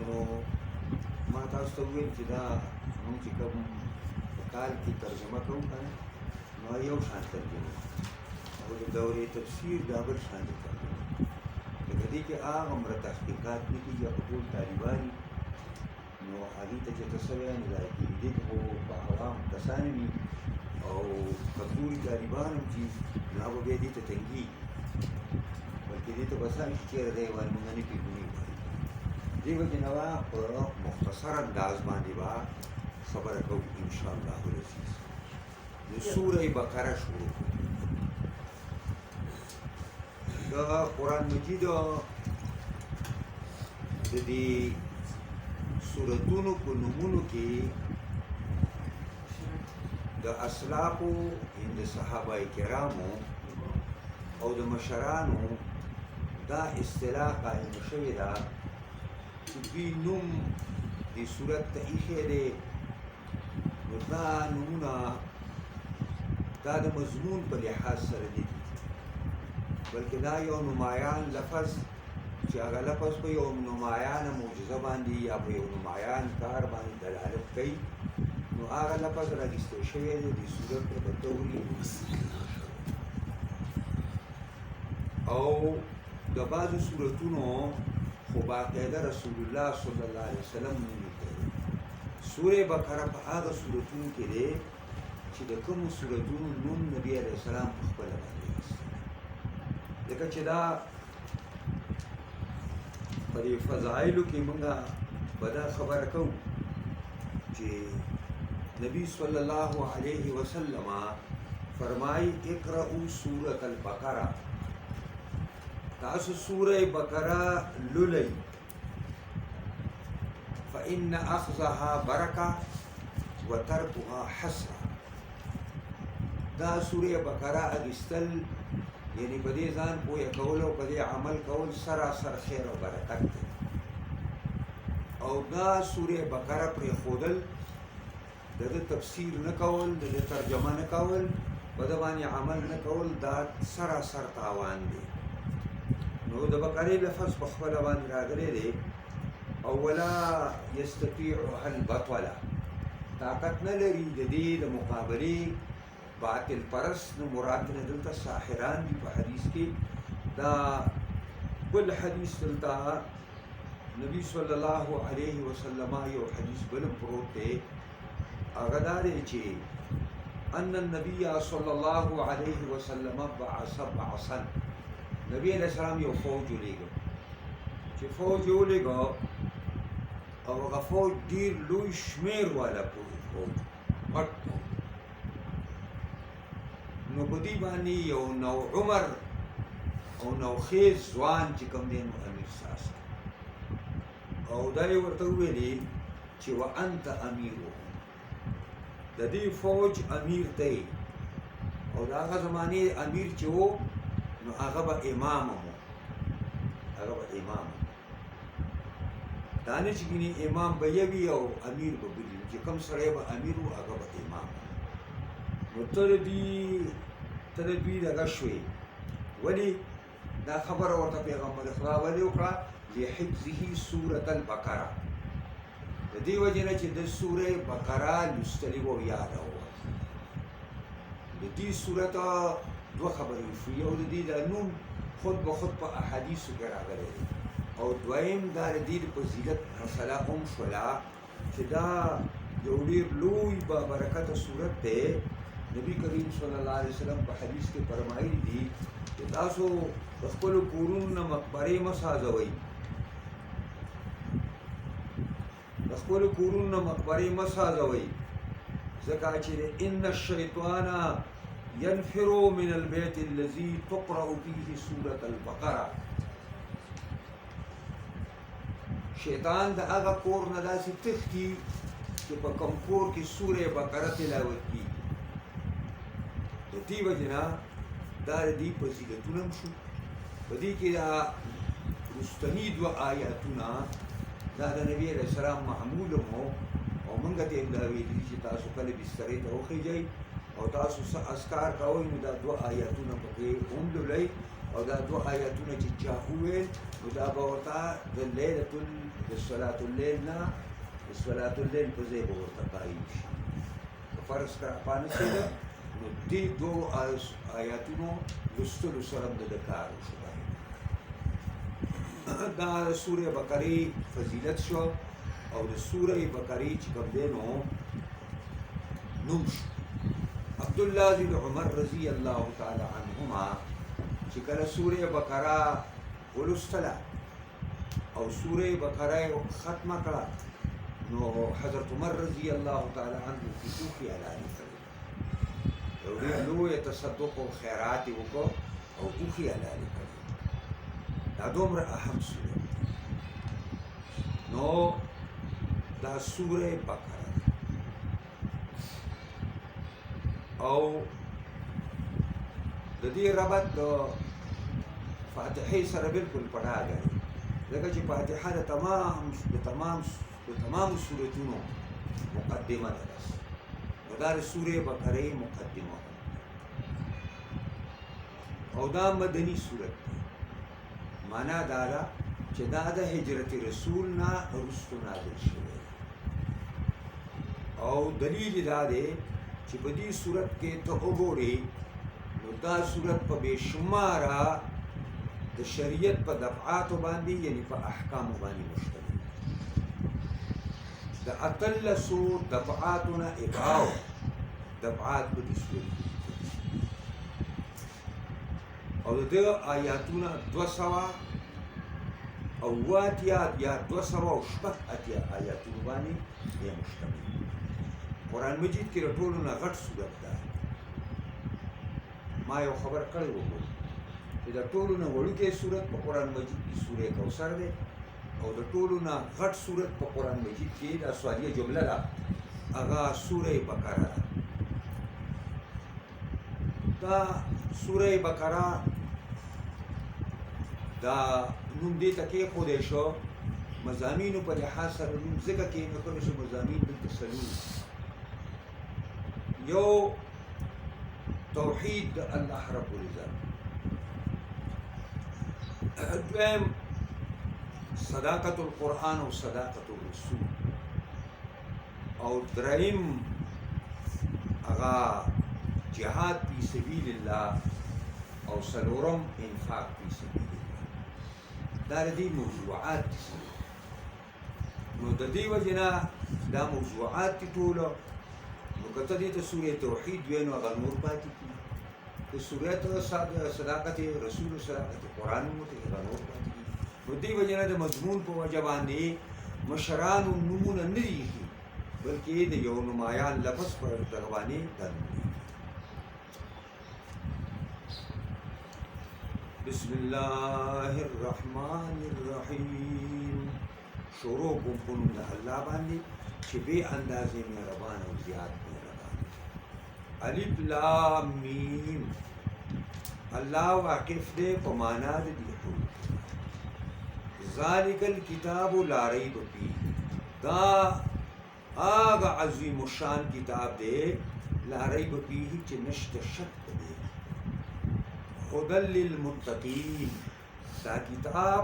نو ما تاسو ته وویل چې دا موږ چې کوم په کال کې ترجمه کوو که نه نو یو شان ترجمه او د دورې تفسیر دا بل شان دی ترجمه لکه دې کې هغه عمره تحقیقات نه کېږي هغه ټول طالبان نو هغې ته چې ته څه وایې نو دا کېږي دې کې خو په عوام کسان وي او کمزوري طالبان هم چې نو هغه بیا دې ته تنګېږي بلکې دې ته بس هم چې چېرې دی وایي مونږ نه پوهېږو دې وجې نه به په مختصر انداز باندې به خبره کوو انشاءالله العزیز. د سوره بقره شروع د قرآن مجید د دې سورتونو په نومونو کې د اسلافو د صحابه کرامو او د مشرانو دا اصطلاح قائم شوې ده چې دوی نوم دې صورت ته ایښی دی نو دا نومونه دا د مضمون په لحاظ سره دي بلکې دا یو نمایان لفظ چې هغه لفظ په یو نمایانه معجزه باندې یا په یو نمایان کار باندې دلالت کوي نو هغه لفظ راګستې شوی دی د صورت په توري او د بعضو صورتونو خو باقاعده رسول الله صلی الله علیه وسلم نوم کوي. سوره بقره په هغه صورتونو کې دی چې د کومو صورتونو نوم نبی علیه السلام په خپله باندې ایستی ځکه چې دا په دې فضایلو کې موږ به دا خبره کوو چې نبی صلی الله علیه وسلم فرمایي اقرأوا سورة البقره تاسو سوره بقره لولئ فإن أخذها بركة وتركها حسرة. دا سوره بقره اغستل یعنی په دې ځان پوهه کول او په دې عمل کول سراسر خیر او برکت دی او دا سوره بقره پرې ښودل د تفسیر نه کول د ترجمه نه کول په دې باندې عمل نه کول دا سراسر تاوان دی. نو د بقرې لفظ په خپله باندې راغلی دی او ولا یستطیعها البطله طاقت نه لري د دې د مقابلې باطل پرست نو مراد نه دلته ساحران دي په حدیث کې دا بل حدیث دلته نبی صلی الله علیه وسلم یو حدیث بل پروت دی هغه دا دی چې ان النبي صلی الله علیه وسلم بعث بعثا نبی علیہ السلام یو فوج ولیږه چې فوج یې ولیږه او هغه فوج ډېر لوی شمېر والا فوج غټ نو په دې باندې یو نو عمر او نوخیز ځوان چې کوم دی نو امیر ساسا او دا یې ورته وویلي چې وانت امیرو د دې فوج امیر دی او د هغه زمانې امیر چې و نو هغه به امام و هغه به امام دا نه چې ګینې امام به یوي او امیر به بل وي چې کوم سړی به امیر و هغه به امام نو ته د دوی دغه شوې ولې دا خبره ورته پیغمبر خدا ولې وکړه لحفظه سورة البقره د دې وجې نه چې د سورې بقره لوستلې وه یاده وه د دې صورت دوه خبرې وشوې یو د دې د نوم خود به خود په احادیثو کې راغلی دی او دویم دا د دې د فضیلت مسله هم شوله چې دا یو ډېر لوی با برکته صورت دی. نبی کریم صلی الله علیه وسلم په حدیث کې فرمایي دي چې تاسو د خپلو کورونو نه مقبرې مه سازوئ، د خپلو کورونو نه مقبرې مه سازوئ، ځکه چې ان الشیطان ينفر من البيت الذي تقرأ فيه سورة البقرة. شیطان د هغه کور نه داسې تښتي چې په کوم کور کې سورې بقره تلاوت کیږي. د دې وجې نه دا د دې فضیلتونه هم شو. په دې کې دا وروستني دوه آیاتونه دا د نبي علیه السلام معمول هم و او موږ ته یې دا ویلي چې تاسو کله بسترې ته وخیږئ او تاسو څه اذکار کوئ نو دا دوه آیاتونه پکې هم لولئ او دا دوه آیاتونه چې چا وویل نو دا به ورته د صلاة اللیل نه د صلاة اللیل په ځای به ورته قایم شي. که فرض کړه پانسېده نو دې دوو آیاتونو لوستلو سره هم د کار وشو. دا د سورې بقرې فضیلت شو او د سورې بقرې چې کوم دی نو نوم شو. عبدالله بن عمر رضی الله تعالی عنهما چې کله سورې بقره ولوستله او سورې بقره ختمه کړه نو حضرت عمر رضی الله تعالی عنه فتوحي اعلان کړ، یو ډېر لوی تصدق او خیرات یې وکړ او اوښي اعلان کړ. دا دومره اهم سوره نو دا سوره بقره او د دې ربط د فاتحې سره بالکل پړه دی، ځکه چې فاتحه د تمام سورتونو مقدمه ده. نو دا د سوره بقره مقدمه او دا مدني سورت دی. معنا دا ده چې دا د هجرت رسول نه وروسته نازل شوی او دلیل دا دی چې په دې صورت کې ته وګورې نو دا صورت په بېشماره د شریعت په دفعاتو باندې یعنی په احکامو باندې مشتمل د اتلسو دفعاتو نه اباو دفعات په دې صورت او د آیاتونه 200 او واتیا یا 200 آیاتونه باندې یې مشتمل. قرآن مجید کې د ټولو نه غټ صورت ده. ما یو خبر کړی و چې د ټولو نه وړوکی صورت په قرآن مجید کې سورې کوثر دی او د ټولو نه غټ صورت په قرآن مجید کې دا سوالیه جمله ده هغه سورې بقره ده. دا سورې بقره دا نوم دې ته کېښودی شو مضامینو په لحاظ سره نوم ځکه کېښودی شو مضامین دلته څلور یو توحید د الله رب العزت، دویم صداقت القرآن او صداقت الرسول او دریم هغه جهاد فی سبیل الله او څلورم انفاق فی سبیل الله. دا د دې موضوعات نو د دې وجې نه دا موضوعات دي ټوله. نو که ته دې ته سورې توحید وایې نو هغه نور پاتې کېږي، که سورې ته صداقت رسول صداقت قرآن وموتې هغه نور پاتې کېږي. نو دې وجې نه د مضمون په وجه باندې مشرانو نومونه نه دي ایښي بلکې د یو نمایان لفظ په دغه باندې دا نوم دی. بسم الله الرحمن الرحیم. شروع کوم په نوم د الله باندې چې بې اندازې مهربان او زیات مهربان. الف لام میم. الله واقف دی په معنا د دې حروف. ذالک الکتاب لا ریب فیه. دا هغه عظیم الشان کتاب دی لا ریب فیه چې نشته شک دی. هدى للمتقین. دا کتاب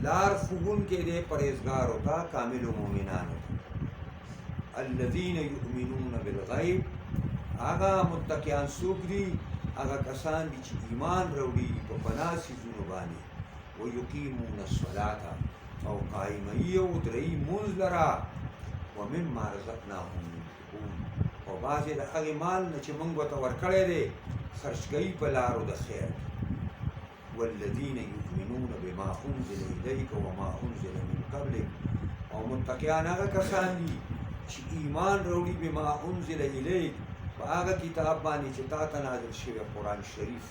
لار خوبون کې دی پرهیزګار ہوتا کامل مومنان ہوتا. الذین یؤمنون بالغیب. هغه متقیان څوک دي؟ هغه کسان دي چې ایمان راوړي په فنا څیزونو باندې ویقیمون الصلاة او قایموي او درې مونځ لره ومما رزقناهم ينفقون او بعضې د هغې مال نه چې موږ ورته ورکړی دی خرج کوي په لارو د خیر والذین یؤمنون بما انزل الیک وما انزل من قبلک او متقیان هغه کسان دي چې ایمان راوړي بما انزل الیک په هغه کتاب باندې چې تا ته نازل شوی قرآن شریف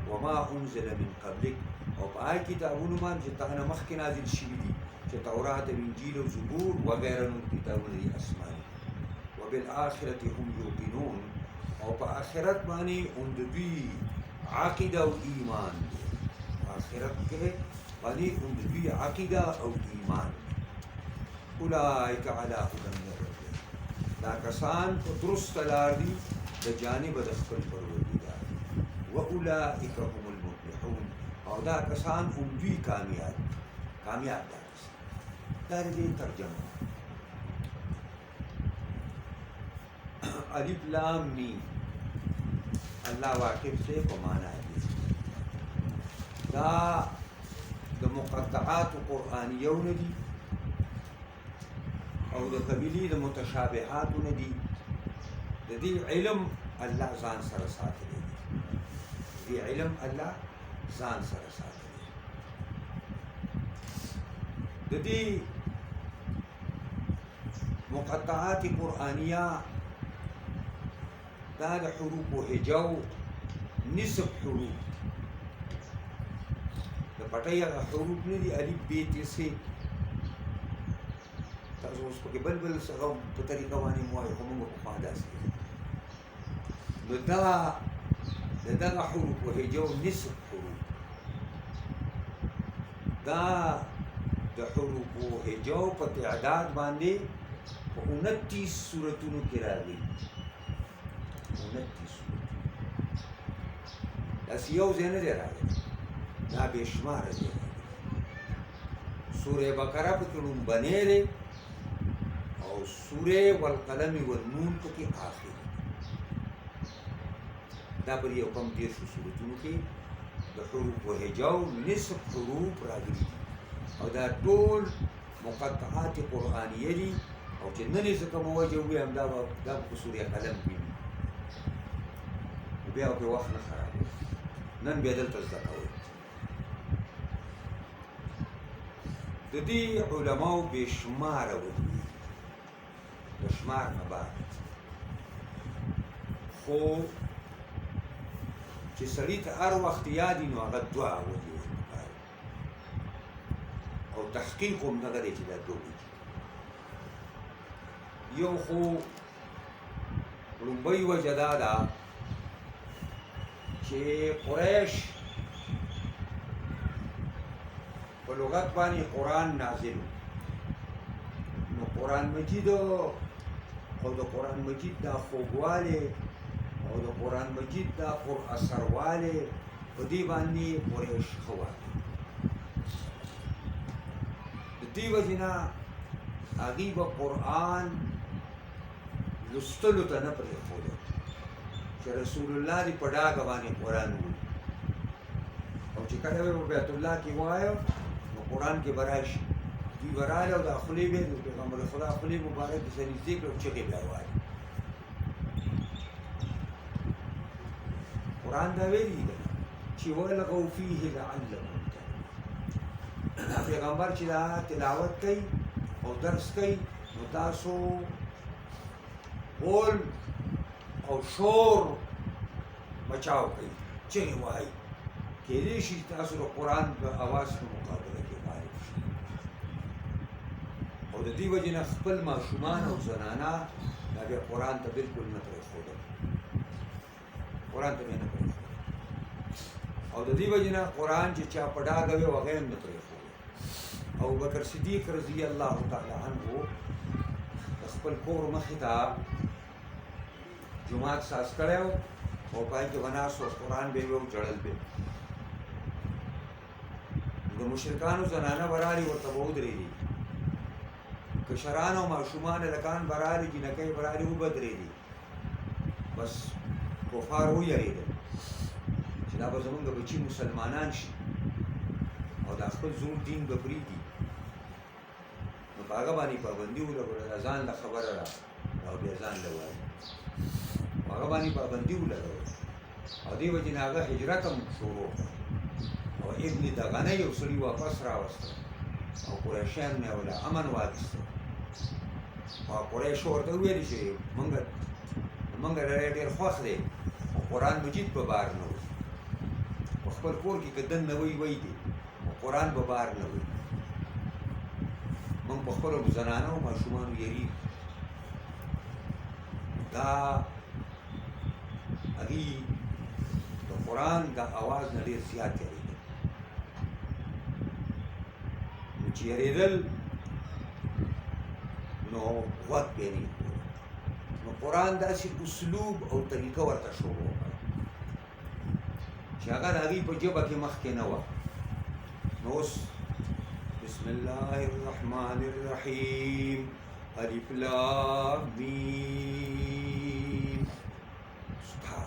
وما انزل من قبلک او په هغه کتابونو باندې چې تا نه مخکې نازل شوي دي چې تورات او انجیل او زبور وغیره نور کتابونه دي آسماني وبالآخرة هم یوقنون او په آخرت باندې هم د دوی عقیده او ایمان دی آخرت کې باندې هم د دوی عقیده او ایمان اولئک علی هدى من ربهم دا کسان په درسته لار دي د جانب د خپل پروردګار واولئک هم المفلحون او دا کسان هم دوی کامیاب دا کسان دا دې ترجمه الف لام میم الله واقف سے په معنا دي دا د مقطعات قرآنیو نه دي او د قبیلې د متشابهاتو نه دي د دې علم الله ځان سره ساتلی دی دې علم الله ځان سره ساتلی د دې مقطعات قرآنیه دا د حروف و هجاو نصف حروف د پټۍ هغه حروف نه دي الف ب ت س تاسو اوس پکې بل څه په طریقه باندې موایي خو موږ په خوا داسې نو دا د دغه حروف و هجاو نصف حروف دا د حروف و هجاو په تعداد باندې په 29 سورتونو کې راغلي 29 داسې یو ځای نه دی راغلی دا بې شماره دی سورې بقره پکې لومبنی دی او سورې والقلم والنون پکې آخر دا پر یو کم 13 سورتونو کې د حروف و هجاو نصف حروف راغلي دي او دا ټول مقطعات قرآنیه دي او چې نن یې څه کومه وجه وویم دا په سورې قلم کې بیا په وخت نه خرابوي نن بیا دلته زده کوئ د دې علماو بې شماره وجوي د شمار نه بعد خو چې سړي ته هر وخت یادي نو هغه دوه وجې او تحقیق هم دغه دی چې دا دوه وجې یو خو لومبۍ وجه دا ده چې قریش په لغت باندې قرآن نازل نو قرآن مجید او د قرآن مجید دا خوږوالی او د قرآن مجید دا پر اثروالی په دې باندې قریش ښه والی د دې وجې نه هغوی به قرآن لوستلو ته نه پرېښودی چې رسول الله دې په ډاګه باندې قرآن ووایي او چې کله به په بیت الله کې وایه نو قرآن کې به راشي دوی به راغله او دا خولې به یې د پیغمبر خدا خولې مبارک دې سره نږدې کړه او چغې به یې وایي قرآن دا ویلي ده چې ولغوا فیه لعلکم تغلبون پیغمبر چې دا تلاوت کوي او درس کوي نو تاسو قول او شور بچاو کوي چغې وایي کېدای شي تاسو د قرآن په اواز په مقابله کې غالب شئ او د دې وجې نه خپل ماشومان او زنانه دا بیا قرآن ته بلکل نه پرېښودل قرآن ته مې نه پرېښودل او د دې وجې نه قرآن چې چا په ډاګه وي هغه هم نه پرېښودل ابوبکر صدیق رضی الله تعالی عنه د خپل کور مخې ته جماعت ساز کړی و او پای کې وناست او قرآن به یې و جړل به د مشرکانو زنانه به رالي ورته به ودرېدي کشران او ماشومان هلکان به رالي جینکۍ به رالي وبدرېدي بس کفار ویرېدل چې دا به زمونږ بچي مسلمانان شي او دا خپل زوړ دین به پرېږدي نو هغه باندې پابندي ولګول ځان له خبره را او بیا ځان له وایي هغه باندې پابندي ولګول او دې وجې نه هغه هجرت هم شروع کړ او ابن دغنه یو سړي واپس راوسته او قریشیان نه ولا امن واخیسته او قریش ورته ویل چې مونږ ډېر خوښ دی او قرآن مجید په بار نه وي په خپل کور کې که دن نه وی دی او قرآن په بار نه وي مونږ په خپلو زنانو او ماشومانو یېرېږو دا هغوی د قرآن د اواز نه ډېر زیات یېرېدل نو چې یېرېدل نو غوږ پرې نه نو قرآن داسې اسلوب او طریقه ورته شروع کړه چې هغه د هغوی په ژبه کې مخکې نه وه نو اوس بسم الله الرحمن الرحیم الف لام میم ستا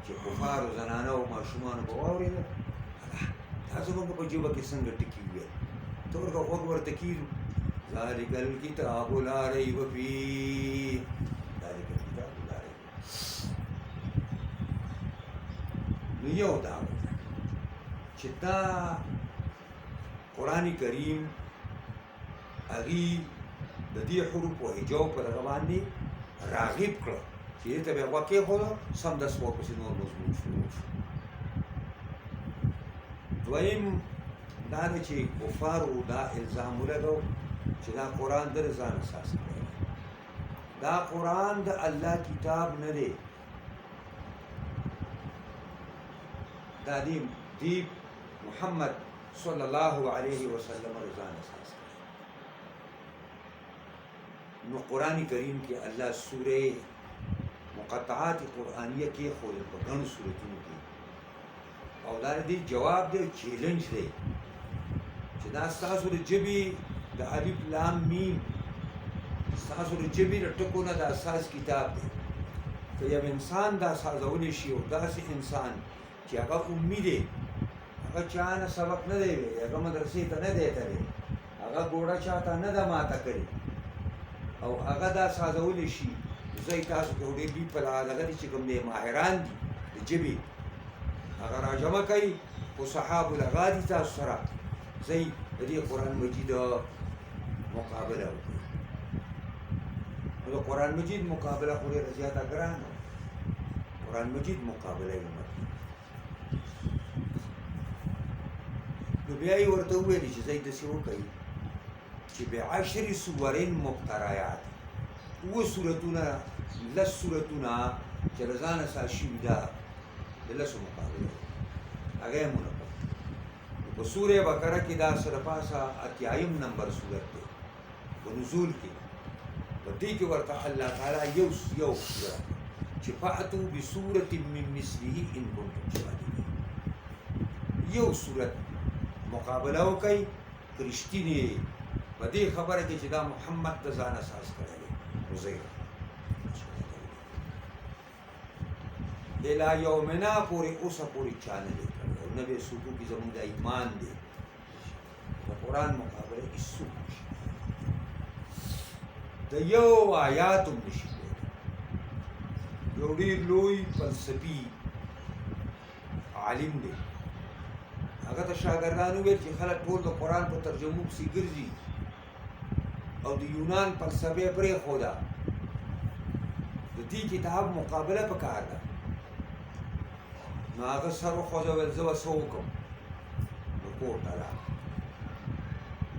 چې کفارو زنانه او ماشومانو به واورېده دا زموږ په ژبه کې څنګه ټکي وویل ته ورته غوږ ورته کېږو ذلک الکتاب لا ریب فیه ذلک الکتاب لا ریب نو یو دا چې دا قرآن کریم هغې د دې حروفو هجاو په دغه باندې راغب کړه چې دې ته به یې غوږ کېښوده سمدست ورپسې نور مضمون شروع شو دویم دا ده چې کفارو دا الزام ولګو چې دا قرآن د ځان اساس کړی دا قرآن د الله کتاب نه دی دا دی محمد صلی الله علیه وسلم رضان اساس کړی نو قرآن کریم کې الله سوره مقطعات قرآنیه کې خو په ګڼو سورتونو کې او دا دې جواب دی چیلنج دی چې دا ستاسو د ژبې د الف لام میم ستاسو د ژبې د ټکو نه د اساس کتاب دی که یو انسان دا سازولی شي او داسې انسان چې هغه امي دی هغه چا نه سبق نه دی ویلی هغه مدرسې ته نه دی تللی هغه ګوړه چا ته نه ده ماته کړې او هغه دا سازولی شي زه تاسو کې ډېر بي په دغه دي چې کوم دی ماهران دي د ژبې هغه راجمع کوي فصحا بلغا دي تاسو سره زي د دې قرآن مجید مقابله وکړي نو د قرآن مجید مقابله خو ډېره زیاته ګرانه قرآن مجید مقابله یې نو بیا یې ورته وویلې چې زه داسې وکړئ چې بعشر سور مبتریات اووه سورتونه لس سورتونه چې له ځانه ساز شوي ده د لسو مقابله هغه یې ونه کړه په سوره بقره کې دا سره پاسه اتیایم نمبر سورت دی په نزول کې په دې کې ورته الله تعالی یو سورت چې فاتو بسورة من مثله ان کنتم صادقین یو سورت مقابله وکړئ که رښتینې په دې خبره کې چې دا محمد د ځان اساس کړی دی عزیر الى یومنا پورې اوسه پورې چا نه دی کړی او نه به څوک کې زموږ د ایمان دی د قرآن مقابله کې څوک نشي د یو آیات هم نشي یو ډېر لوی فلسفي عالم دی هغه ته شاګردانو ویل چې خلک ټول د قرآن په ترجمو پسې ګرځي او د یونان فلسفه یې پرېښوده د دې کتاب مقابله پکار ده نو هغه سر وخوځول زه به څه وکړم نو کور ته راغی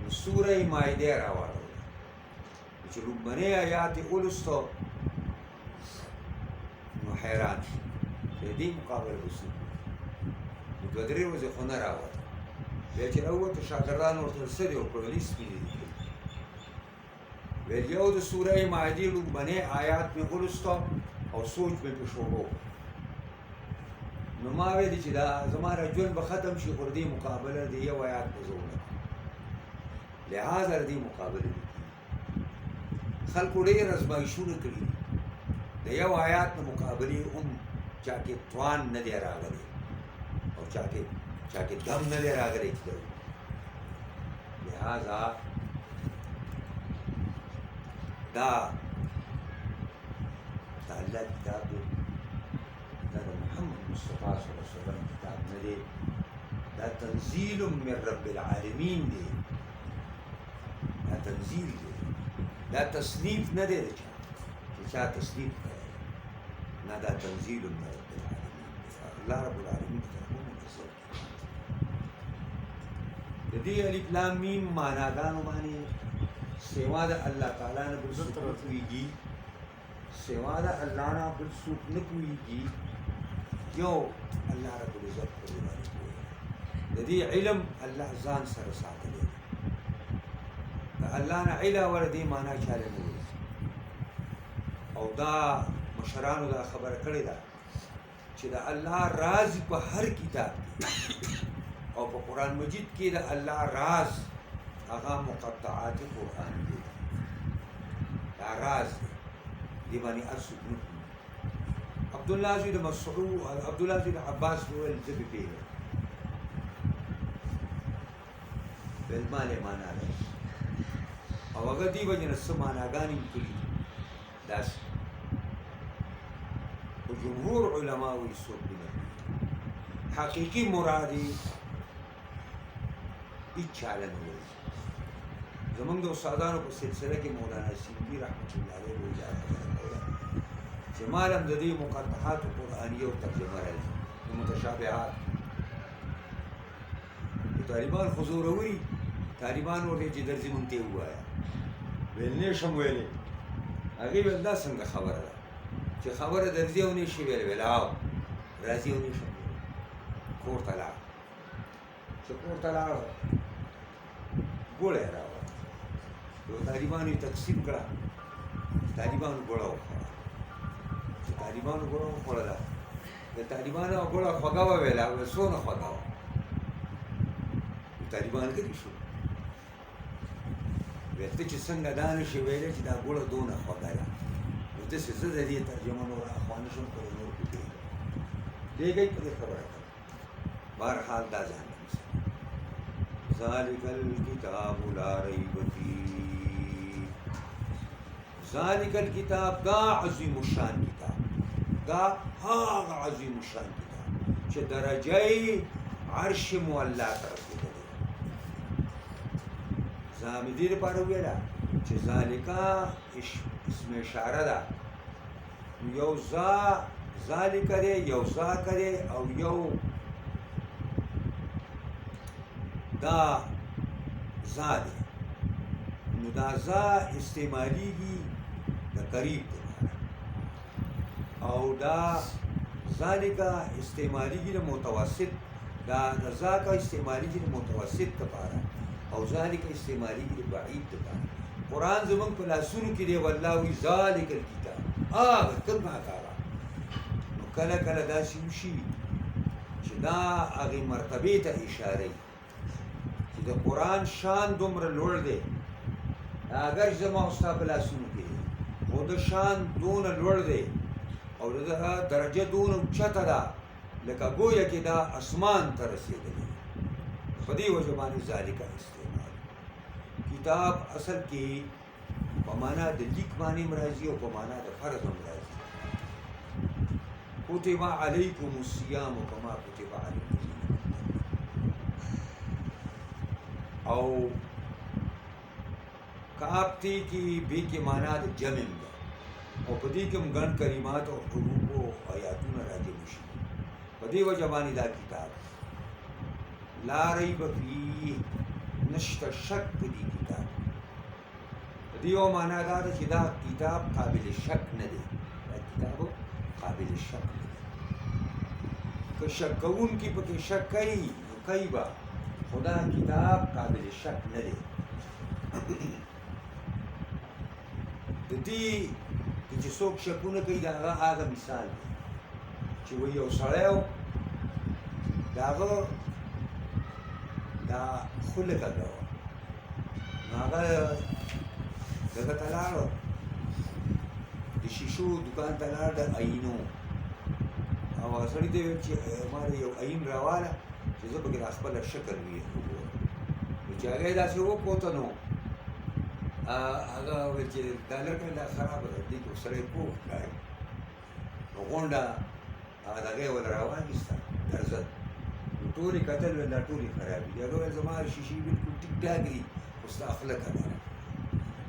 نو سوره مایده راواړوله چې لومړنی آیات یې ولوسته نو حیران شو چې دې مقابله به څه نو دوه درې ورځې خو نه راوته بیا چې راووته شاګردان ورته څه دی وکړل لیست مې دې ویل یو د سوره مایدې لومړنی آیات مې ولوسته او سوچ مې پرې شروع نو ما ویلي چې دا زما ژوند به ختم شي خو د دې مقابله د یو آیات به زه ونه کړم لهذا د دې مقابلې خلکو ډېر ازمایښونه کړي دي د یو آیات نه مقابلې هم چا کې توان نه دی راغلی او چا کې دم نه دی راغلی چې لهذا دا د الله کتاب دی، دا د محمد مصطفی صلی الله علیه وسلم کتاب نه دی، دا تنزیل من رب العالمین دی، دا تنزیل دی، دا تصنیف نه دی د چا چې چا تصنیف کړی نه، دا تنزیل من رب العالمین دی، الله رب العالمین کتابونه نزل د دې الف لام میم معناګانو باندې سوا د الله تعالی نه بل څوک نه پوهېږي، سوا د الله نه بل څوک نه پوهېږي، یو الله رب العزت په دې باندې پوهېږي. د دې علم الله ځان سره ساتلی دی، د الله نه علاوه د دې معنا چاله نه وایي. او دا مشرانو دا خبره کړې ده چې د الله راز په هر کتاب کې او په قرآن مجید کې د الله راز هغه مقطعات قرآن دی، دا راز دی، دې باندې هر څوک نه پوهېږي. عبدالله زوی د مسعود، عبدالله زوی د عباس وویل زه به پوهېږم، ویل ما له معنا ده او هغه دې وجې نه څه معناګانې مې کړي دي داسې، خو جمهور علما وایي څوک به نه پوهېږي. حقیقي مراد یې هېڅ چاله نه وایي. زمونږ د استادانو په سلسله کې مولانا سیندي رحمت الله علیه وایي دا خبره کوله چې مال هم د دې مقطعات قرآنیه او ترجمه راځي د متشابهات. طالبان خو زوروري، طالبان ورته چې درځي مونږ ته ووایه، ویل نه شم ویلی، هغې ویل دا څنګه خبره ده چې خبره درځي او نه شي ویلی، ویل او راځي او نه شم ویلی. کور ته لاړ، چې کور ته لاړ ګوړه یې راوړه، یو طالبانو یې تقسیم کړه، طالبانو ګوړه وخوړه، چې طالبانو ګوړه وخوړله د طالبانو ګوړه خوږه وه، ویله ویل څونه خوږه وه، طالبان غلي شو، ویل ته چې څنګه دا نه شي ویلی چې دا ګوړه دونه خوږه ده، نو داسې زه د دې ترجمه نور اخوا نه شم کړی، نور پې پوهېږم، دیږئ په دې خبره کوم. بهرحال دا ځان ذالک الکتاب لا ریب فیه، ذالک الکتاب دا عظیم الشان کتاب، دا هغه عظیم الشان کتاب چې درجه عرش معلا ته رسېدلی. زامې دې دپاره وویله چې ذالکه اسم اشاره ده، یو ذالکه دی، یو ذاکه دی او یو دا ذا دی، نو دا ذا استعمالیږي د قریب دپاره او دا ذالکه استعمالیږي د متوسط، دا د ذاکه استعمالیږي د متوسط دپاره او ذالکه استعمالیږي د بعید دپاره. قرآن زمونږ په لاسونو کې دی، والله وایي ذالک الکتاب، هغه کوم هغه. نو کله کله داسې وشي چې دا هغې مرتبې ته اشاره وي چې د قرآن شان دومره لوړ دی، اگر زما او ستا په لاسونو کې دی، خو د شان دونه لوړ دی او د درجه دونه اوچته ده لکه گویا کې دا اسمان ته رسېدلی. په دې وجه باندې ذالکه استعمال. کتاب اصل کې په معنا د لیک باندې هم راځي او په معنا د فرض هم راځي. کتب علیکم الصیام کما کتب علی الذین او کاپتی کی بی کی معنا د جمع ده او په دې کې هم ګڼ کلمات او حروف او آیاتونه راځي شي. په دې وجه باندې دا کتاب لا ریب فیه، نشته شک په دې کتاب. د دې یو معنا دا ده چې دا کتاب قابل شک نه دی، دا کتاب قابل شک نه دی. که شک کوونکي پکې شک کوي نو کوي به، خو دا کتاب قابل شک نه دی. د دې چې څوک شکونه کوي د هغه مثال دی چې وایي یو سړی و، د هغه دا ښه لګه وه، نو هغه دغه ته لاړو، د شیشو دوکان ته لاړ، د آیینو، او هغه سړي ته یې ویل چې ما یو آیین راواله چې زه پکې دا خپله شکل وګورم. نو چې هغه یې داسې وکوته نو هغه ویل چې دا لرګی لا خرابه ده دې کې سړی پوه ښکاري نو غونډه هغه دغه یې ول راواخېسته درزد نو ټولې کتل ویل دا ټولې خرابې دي هغه ویل زما شیشې بالکل ټیک ټاک دي خو ستا خوله خبره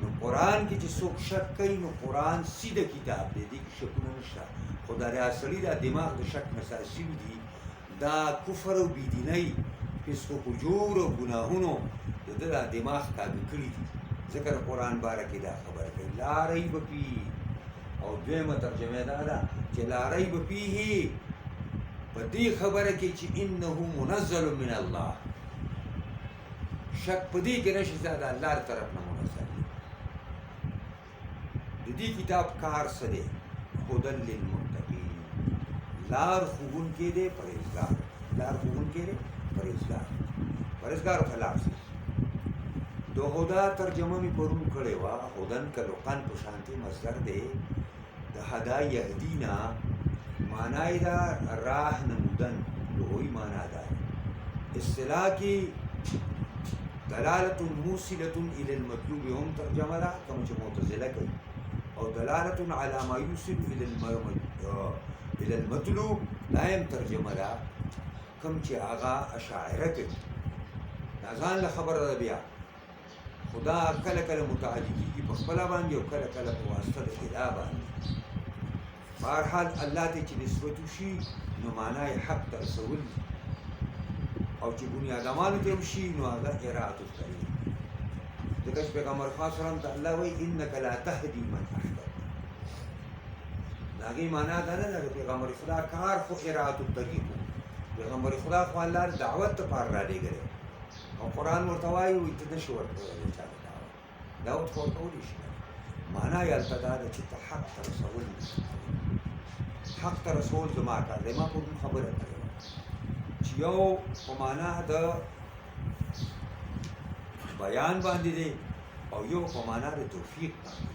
نو قرآن کې چې څوک شک کوي نو قرآن سیده کتاب دی دې کې شکونه نشته خو دا سړي دا دماغ د شک مسایل شوي دي دا کفر او بېدینۍ فسق و فجور او ګناهونو د ده دا دماغ کاږه کړي دي ځکه د قرآن باره کې دا خبره کوي لا ریب فیه او دویمه ترجمه دا ده چې لا ریب فیه په دې خبره کې چې انه منزل من الله شک په دې کې نشي چې د الله طرف نه منزل دی د دې کتاب کار څه دی هدى للمتقین لار ښوونکی دی پرهیزګار لار ښوونکی دی پرهیزګار ته لار شي د هدا ترجمه مې پرون کړې وه هدن که لقن په شانتي مصدر دی د هدا یهدینا معنا یې ده راه نمودن لغوي معنا ده اصطلاح کې دلالة موصلة إلى المطلوب هم ترجمه ده کوم چې معتزله کوي او دلالة على ما يوصل إلى المطلوب لا هم ترجمه ده کوم چې هغه اشاعره کوي دا ځان له خبره ده بیا خدا کله کله متعدی کیږي په خپله باندې او کله کله په واسطه د خدا باندې بهرحال الله ته چې نسبت وشي نو معنا یې حق ته رسول او چې بنیادمانو ته هم شي نو هغه اراعت کوي ځکه چې پیغمبر خدا صلی الله علیه وسلم ته الله وایي انک لا تهدي من احببت د هغې معنا دا نه ده د پیغمبر خدا کار خو اراعت الطریق پیغمبر خدا خو الله دعوت لپاره رالیږلی او قرآن ورته وایي وایي ته نشي ورکولی چا ته دعوت خو ورکولی شي معنا یې هلته دا ده چې ته حق ته رسول حق ته رسول زما کار دی ما پرون خبره کړې وه چې یو په معنا د بیان باندې دی او یو په معنا د توفیق باندې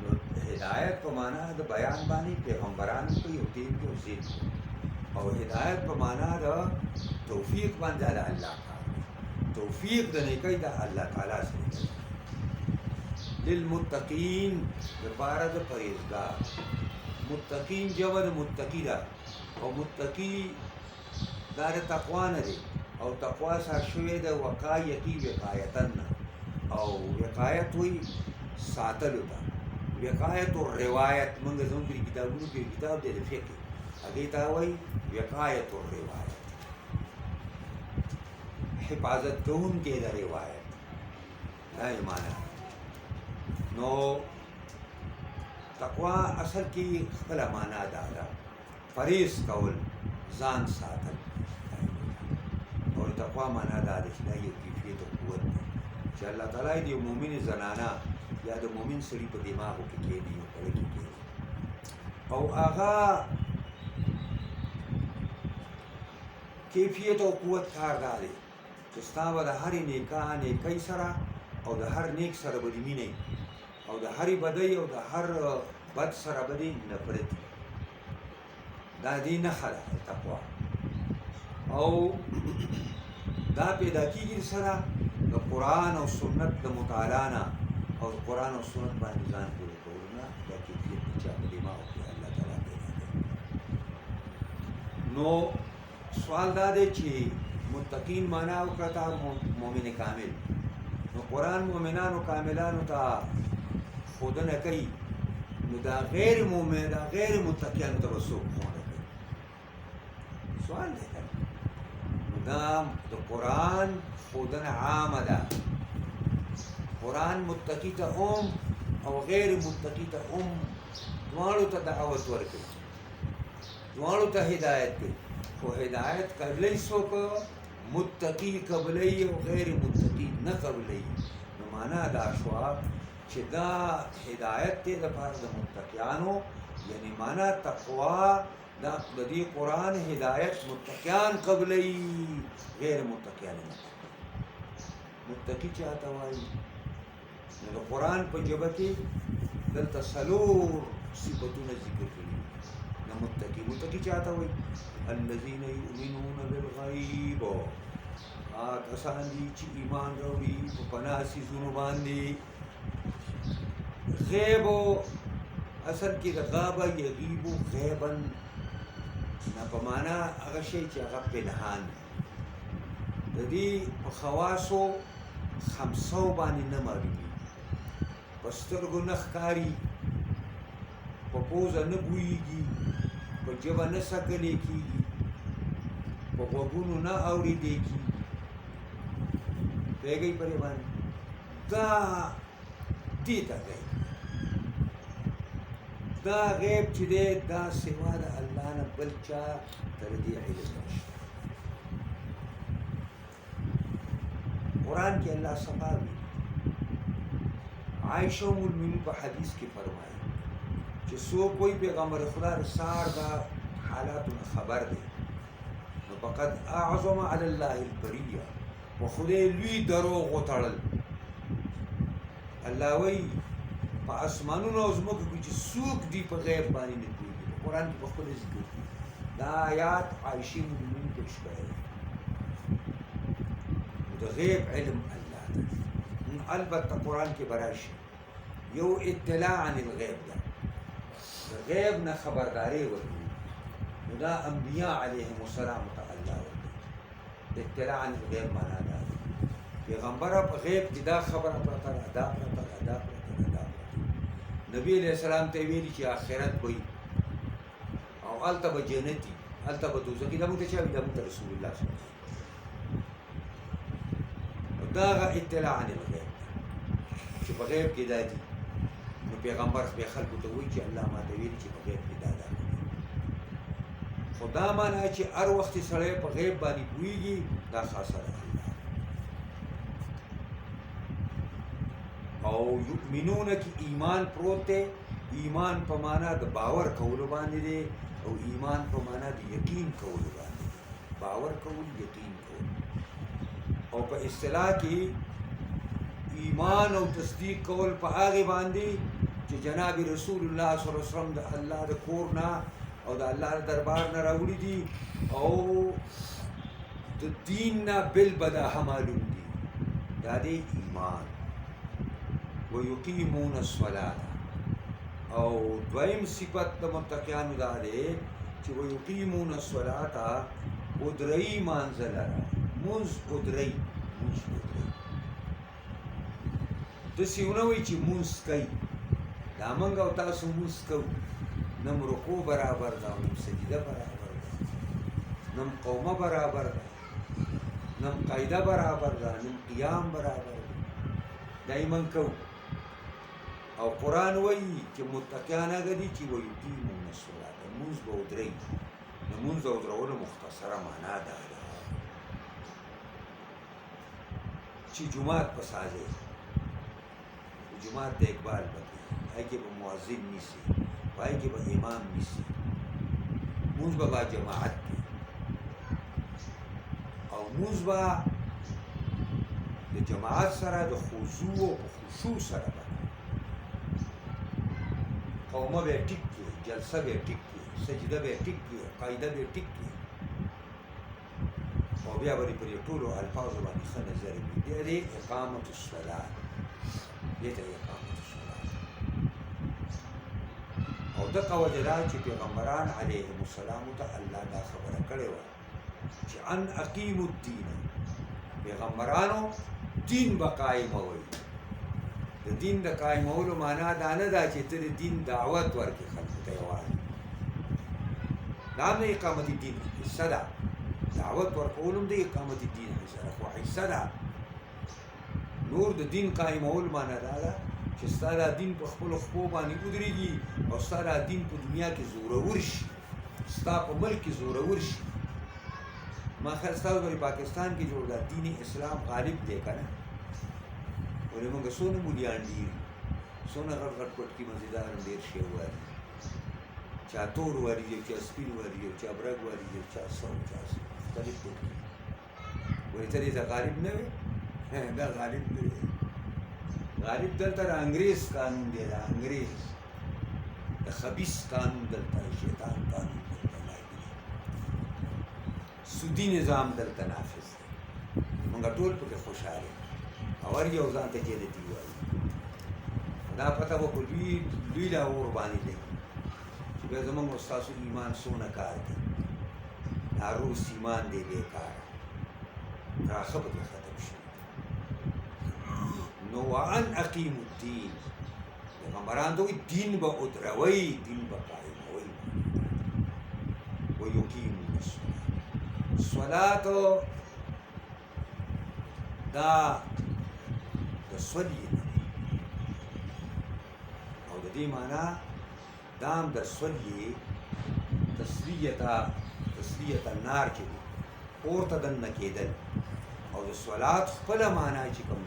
نو هدایت په معنا د بیان باندې پیغمبران کوي او دین کې اوسېږي او هدایت په معنا د توفیق باندې د الله کار توفیق د نیکۍ د الله تعالی سره للمتقین لپاره د پرهیزګار متقین جمع د متقی ده او متقی دا د تقوا نه دی او تقوا سره شوې د وقایتي وقایتن او وقایت وی ساتلو ته وقایت الروایت موږ زموږ په کتابونو کې کتاب دی د فقه هغې ته وایي وقایت الروایت حفاظت کوونکی د روایت دا یې معنا نو تقوا اصل کې خپله معنا دا ده پرهیز کول ځان ساتل او تقوا معنا دا ده چې دا یو کیفیت او قوت دی چې الله تعالی د یو مؤمن زنانه یا د مؤمن سړي په دماغو کې کښېني او پړه کې کښېني او هغه کیفیت او قوت کار دا دی چې ستا به د هرې نیکۍ سره او د هر نیک سره به دې مینه او د هرې بدۍ او د هر بد سره به دې نفرت دا دې نښه ده تقوا او دا پیدا کېږي سره د قرآن او سنت د مطالعه نه او د قرآن او سنت باندې ځان پورې کولو نه دا کیفیت د چا په دماغو کې الله تعالی پیدا کوي نو سوال دا دی چې متقین معنا وکړه مؤمن کامل نو قرآن مؤمنانو کاملانو ته ښودنه کوي نو دا غیر مؤمن دا غیر متقیانو ته به څوک ښوونه کوي سوال دی نو دا د قرآن ښودنه عامه ده قرآن متقی ته هم او غیر متقی ته هم دواړو ته دعوت ورکوي دواړو ته هدایت کوي خو هدایت قبلی څوک متقی قبلی او غیر متقی نه قبلی نو معنا دا شوه چې دا هدایت دی لپاره د متقیانو یعنی معنا تقوا دا د دې قرآن هدایت متقیان قبلی غیر متقیان نه متقی چاته وایي نو د قرآن په ژبه کې دلته څلور صفتونه ذکر کړي د متقی چاته وایي الذين يؤمنون بالغیب کسان دي چې ایمان راوړي په پناه څیزونو باندې غیب اصل کې د غابه یغیب غیبا نه په معنا هغه شی چې هغه پنهان د دې په خواصو خمسو باندې نه معلومي په سترګو نه ښکاري په پوزه نه بویږي په ژبه نه څکلی کېږي په غوږونو نه اورېدی کېږي پوهېږئ پرې باندې دا دې ته غیب دا غیب چې دی دا سوا د الله نه بل چا تر دې علم نشته قرآن کې الله صفا وي عائشہ ام المؤمنین په حدیث کې فرمایي چې څوک کوئی پیغمبر خدا رسار دا حالاتونه خبر دی نو فقط اعظم علی الله البریه و خدای لوی دروغ وتړل الله وایي په اسمانونو او ځمکو کې چې څوک دی په غیب باندې نه پوهېږي قرآن کې په خپل ذکر کې دا آیات عائشې ام المؤمنین پیش کړی د غیب علم الله دی البته قرآن کې براشي یو اطلاع عن الغیب ده د غیب نه خبرداری ورکوي نو دا انبیاء علیهم السلام ته الله ورکوي اطلاع عن الغیب معنا ده پیغمبر په غیب کې دا خبره پرته ده دا پرته ده دا پرته ده دا نبی علیہ السلام ته ویلي چې آخرت وي او هلته به جنتي هلته به دوزخي دا موږ ته چا وي دا موږ ته رسول الله صلی الله علیه وسلم دا هغه اطلاع عن الغیب چې په غیب کې دا دي نو پیغمبر به خلکو ته وایي چې الله ما ته ویلي چې په غیب کې دا ده خو دا معنا چې هر وخت سړی په غیب باندې پوهېږي دا خاصه ده او یؤمنون کې ایمان پروت دی ایمان په معنا د باور کولو باندې دی او ایمان په معنا د یقین کولو باندې باور کول یقین کول او په اصطلاح کې ایمان او تصدیق کول په هغه باندې چې جناب رسول الله صلی الله علیه وسلم د الله د کور نه او د الله د دربار نه راوړي دي او د دین نه بل بده معلوم دي دا دی ایمان ويقيمون الصلاة او دویم صفت د متقیانو دا دی چې ويقيمون الصلاة ودرئی مانځله مونځ ودرئی داسې ونه وایي چې مونځ کوي دا موږ او تاسو مونځ کوو نه رکوع برابر ده نه سجده برابر ده نه قومه برابر ده نه قاعده برابر ده نه قیام برابر ده دا یې موږ کوو او قرآن وایي چې متقیان هغه دي چې ویقیمون الصلاة مونځ به ودرئ د مونځ د ودرولو مختصره معنا دا ده چې جومات په سازی جومات د اقبال پکې هغې کې به مؤذن نیسي په هغې کې به امام نیسي مونځ به با جماعت کې او مونځ به د جماعت سره د خضوع او خشوع سره به قومه به ټیک کې جلسه به ټیک کې سجده به ټیک کې قاعده به ټیک کې او بیا به پر ټولو الفاظو باندې ښه نظر وي دې دی اقامت الصلاة دې ته اقامت الصلاة او دغه وجه دا چې پیغمبران علیهم السلام ته الله دا خبره کړې وه چې ان اقیموا الدین پیغمبرانو دین به قایموئ د دین د قایمولو معنا دا نه ده چې ته د دین دعوت ورکړې خلکو ته یوازې دا هم د اقامت دین حصه ده دعوت ورکول هم د اقامت دین حصه ده خو حصه ده نور د دین قایمول معنا دا ده چې ستا دا دین په خپلو خپو باندې ودرېږي او ستا دا دین په دنیا کې زورور شي ستا په ملک کې زورور شي ما خیال ستاسو په پاکستان کې جوړ ده دین اسلام غالب دی که نه ولې موږ څونه مولیان ډېر څونه غټ غټ پټکي مزیدار ډېر شی وایي چا تور وایي یو چا سپین وایي یو چا برګ وایي یو چا څه چا څه مختلف پټکي وایي ته دې ته غالب نه وي دا غالب نه وي غالب دلته د انګریز قانون دی د انګریز د خبیث قانون دلته شیطان قانون دلته نافذ سودي نظام دلته نافذ دی موږ ټول پکې خوشحاله او هر یو ځان ته جنتي وایي دا پته به په لوی لاهور باندې لګي چې بیا زمونږ او ستاسو ایمان څونه کار کوي دا روس ایمان دی بېکاره راښه به دې ختم شي نو وان اقیم الدین پیغمبران ته وایي دین به ادروئ دین به قایموئ ویقیمون الصلاة دا د صلي او د دې معنا دام د صلي تسلیة النار چې دی پورته دننه کېدل او د صلات خپله معنا چې کوم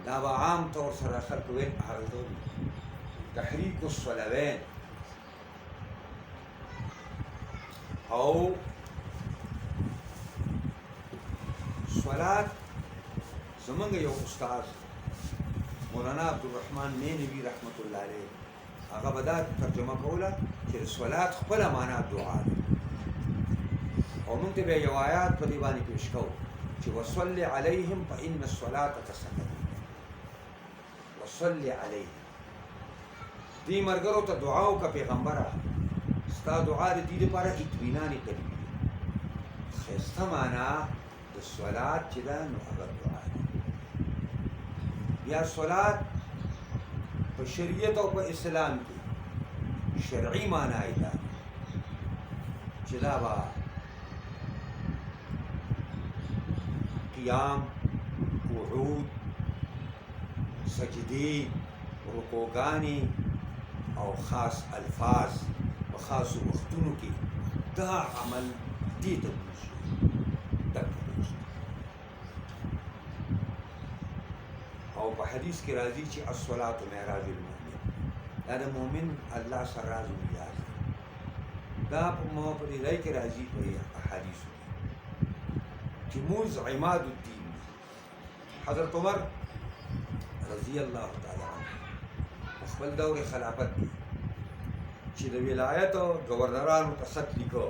دا به عام طور سره خلک ویل هغه ته تحریک الصلوین او صلات زمونږ یو استاد مولانا عبدالرحمن نینوي رحمت الله علیه هغه به دا ترجمه کوله چې د صلات خپله معنا دعا ده او موږ ته بیا یو آیات په دې باندې پېښ کوو چې وصل علیهم فإن الصلاة سکن وصل علیهم دې ملګرو ته دعا وکړه پیغمبره ستا دعا د دې لپاره اطمینان قلبي ښایسته معنا د صلات چې ده نو هغه دعا ده یا صلات په شریعت او په اسلام کې شرعي معنا یې ده چې دا به قیام قعود سجدې رکوګانې او خاص الفاظ په خاصو وختونو کې دا عمل دې ته بوځي او په حدیث کې راځي چې الصلاة معراج المؤمن دا د مؤمن الله سره راز او نیاز دا په دې ځای کې راځي په احادیثو چې موږ عماد الدین حضرت عمر رضی الله تعالی عنه خپل دور خلافت کې چې د ولایت او گورنرانو ته خط لیکو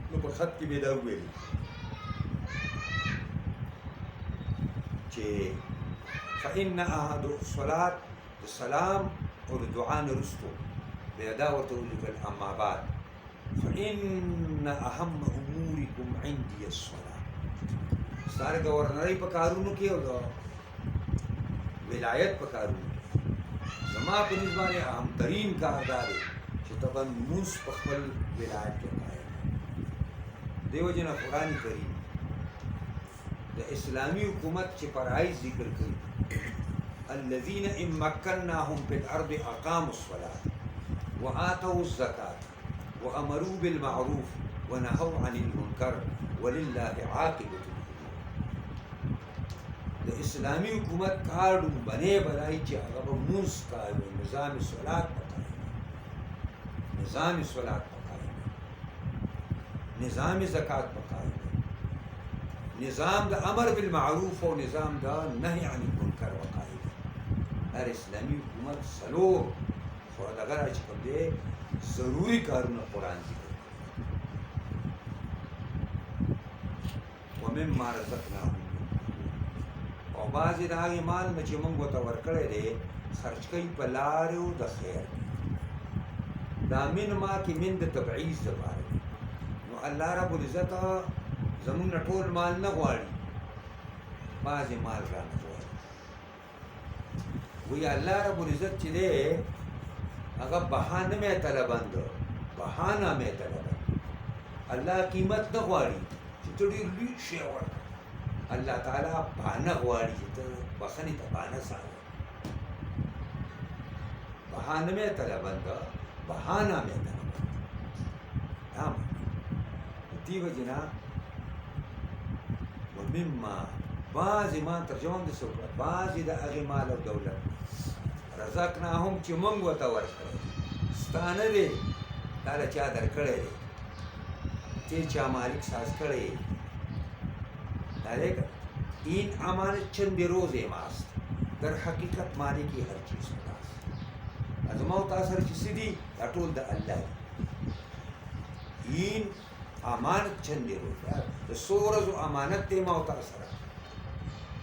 نو په خط کې به دا ویل چې فإن أحد الصلاة السلام او دعاء نرستو بيدا وتولك أما بعد فإن أهم أموركم عندي الصلاة ستاره گورنری په کارونو کې او ولایت په کارونو کې زما په نسبت اهم ترین کار دا دی چې تبن موږ په خپل ولایت کې قائم دیو جن قرآن کریم د اسلامی حکومت چې فرایض ذکر کړي الذين إن مكناهم في الأرض أقاموا الصلاة وآتوا الزكاة وأمروا بالمعروف ونهوا عن المنكر ولله عاقبة د اسلامی حکومت کارو بنے بلای چې هغه موږ کوي نظام صلات پکای نظام صلات پکای نظام زکات پکای نظام د امر بالمعروف او نظام د نهي عن المنکر پکای هر اسلامی حکومت سلور خو دغه چې کوم دی ضروری کارونه قرآن ذکر ومما رزقناهم او بعضې د هغې مال نه چې موږ ورته ورکړی دی خرج کوي په لارو د خیر دا من ما کې من د تبعیض دپاره دی نو الله رب العزت زموږ نه ټول مال نه غواړي بعضې مال را نه غواړي وایي الله رب العزت چې دی هغه بهانه مې طلبند بهانه مې طلبند الله قیمت نه غواړي چې ته ډېر لوی شی ورکړه الله تعالی بهانه غواړي چې ته بخښنې ته بهانه ساده بهانه مې طلبند بهانه مې طلبند دا دې وجې نه ومما بعضې ما ترجمه هم داسې وکړه بعضې د هغې مال او دولت رزقناهم چې موږ ورته ورکړی ستا نه دی دا له چا درکړی دی چې چا مالک ساز کړی دیکھ این امانت چند روز ماست در حقیقت مالکی هر چیز خداست از ما و تاثر چیزی دی دا ټول د الله این امانت چند روز د څو ورځو امانت دی ما و تاثر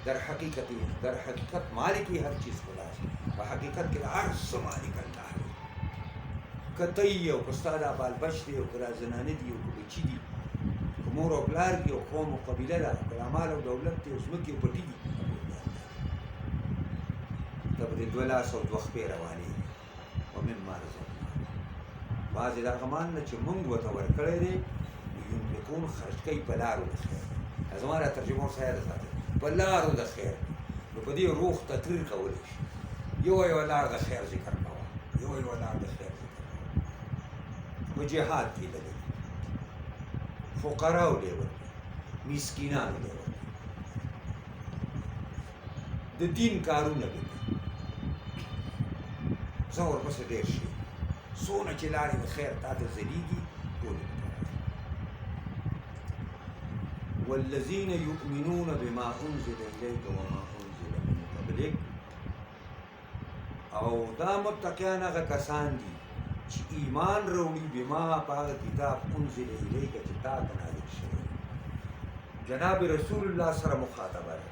در حقیقت مالکی هر چیز خدا ہے په حقیقت کې هر څه مالک الله دی که ته یې او که ستا دا بال بچ دی او که دا زنانه دي او که بچي دي که مور او پلار دي او قوم او قبیله ده که دا مال او دولت دی او ځمکې او پټي دي ته به د 2 لاس او 2 خپې روانېږي ومما رزقناهم بعضې د هغه مال نه چې موږ ورته ورکړی دی ينفقون خرج کوي په لارو د خیر زما را ترجمه ورسره یاده ساتئ په لارو د خیر نو په دې روغ تقریر کولی شي یو لار د خیر ذکر کوه یو لار د خیر ذکر کوه په جهاد کې لګوي فقراو دی ورکوي مسکینانو دی ورکوي د دین کارونه دی زه ورپسې ډېر شي څونه چې لارې د خیر تا ته ځلیږي ټولې والذین یؤمنون بما انزل الیک وما انزل من قبلک او دا متقیان هغه کسان دي چې ایمان راوړي بما په هغه کتاب انزل الیک چې تا ته نازل شوی جناب رسول الله سره مخاطبه ده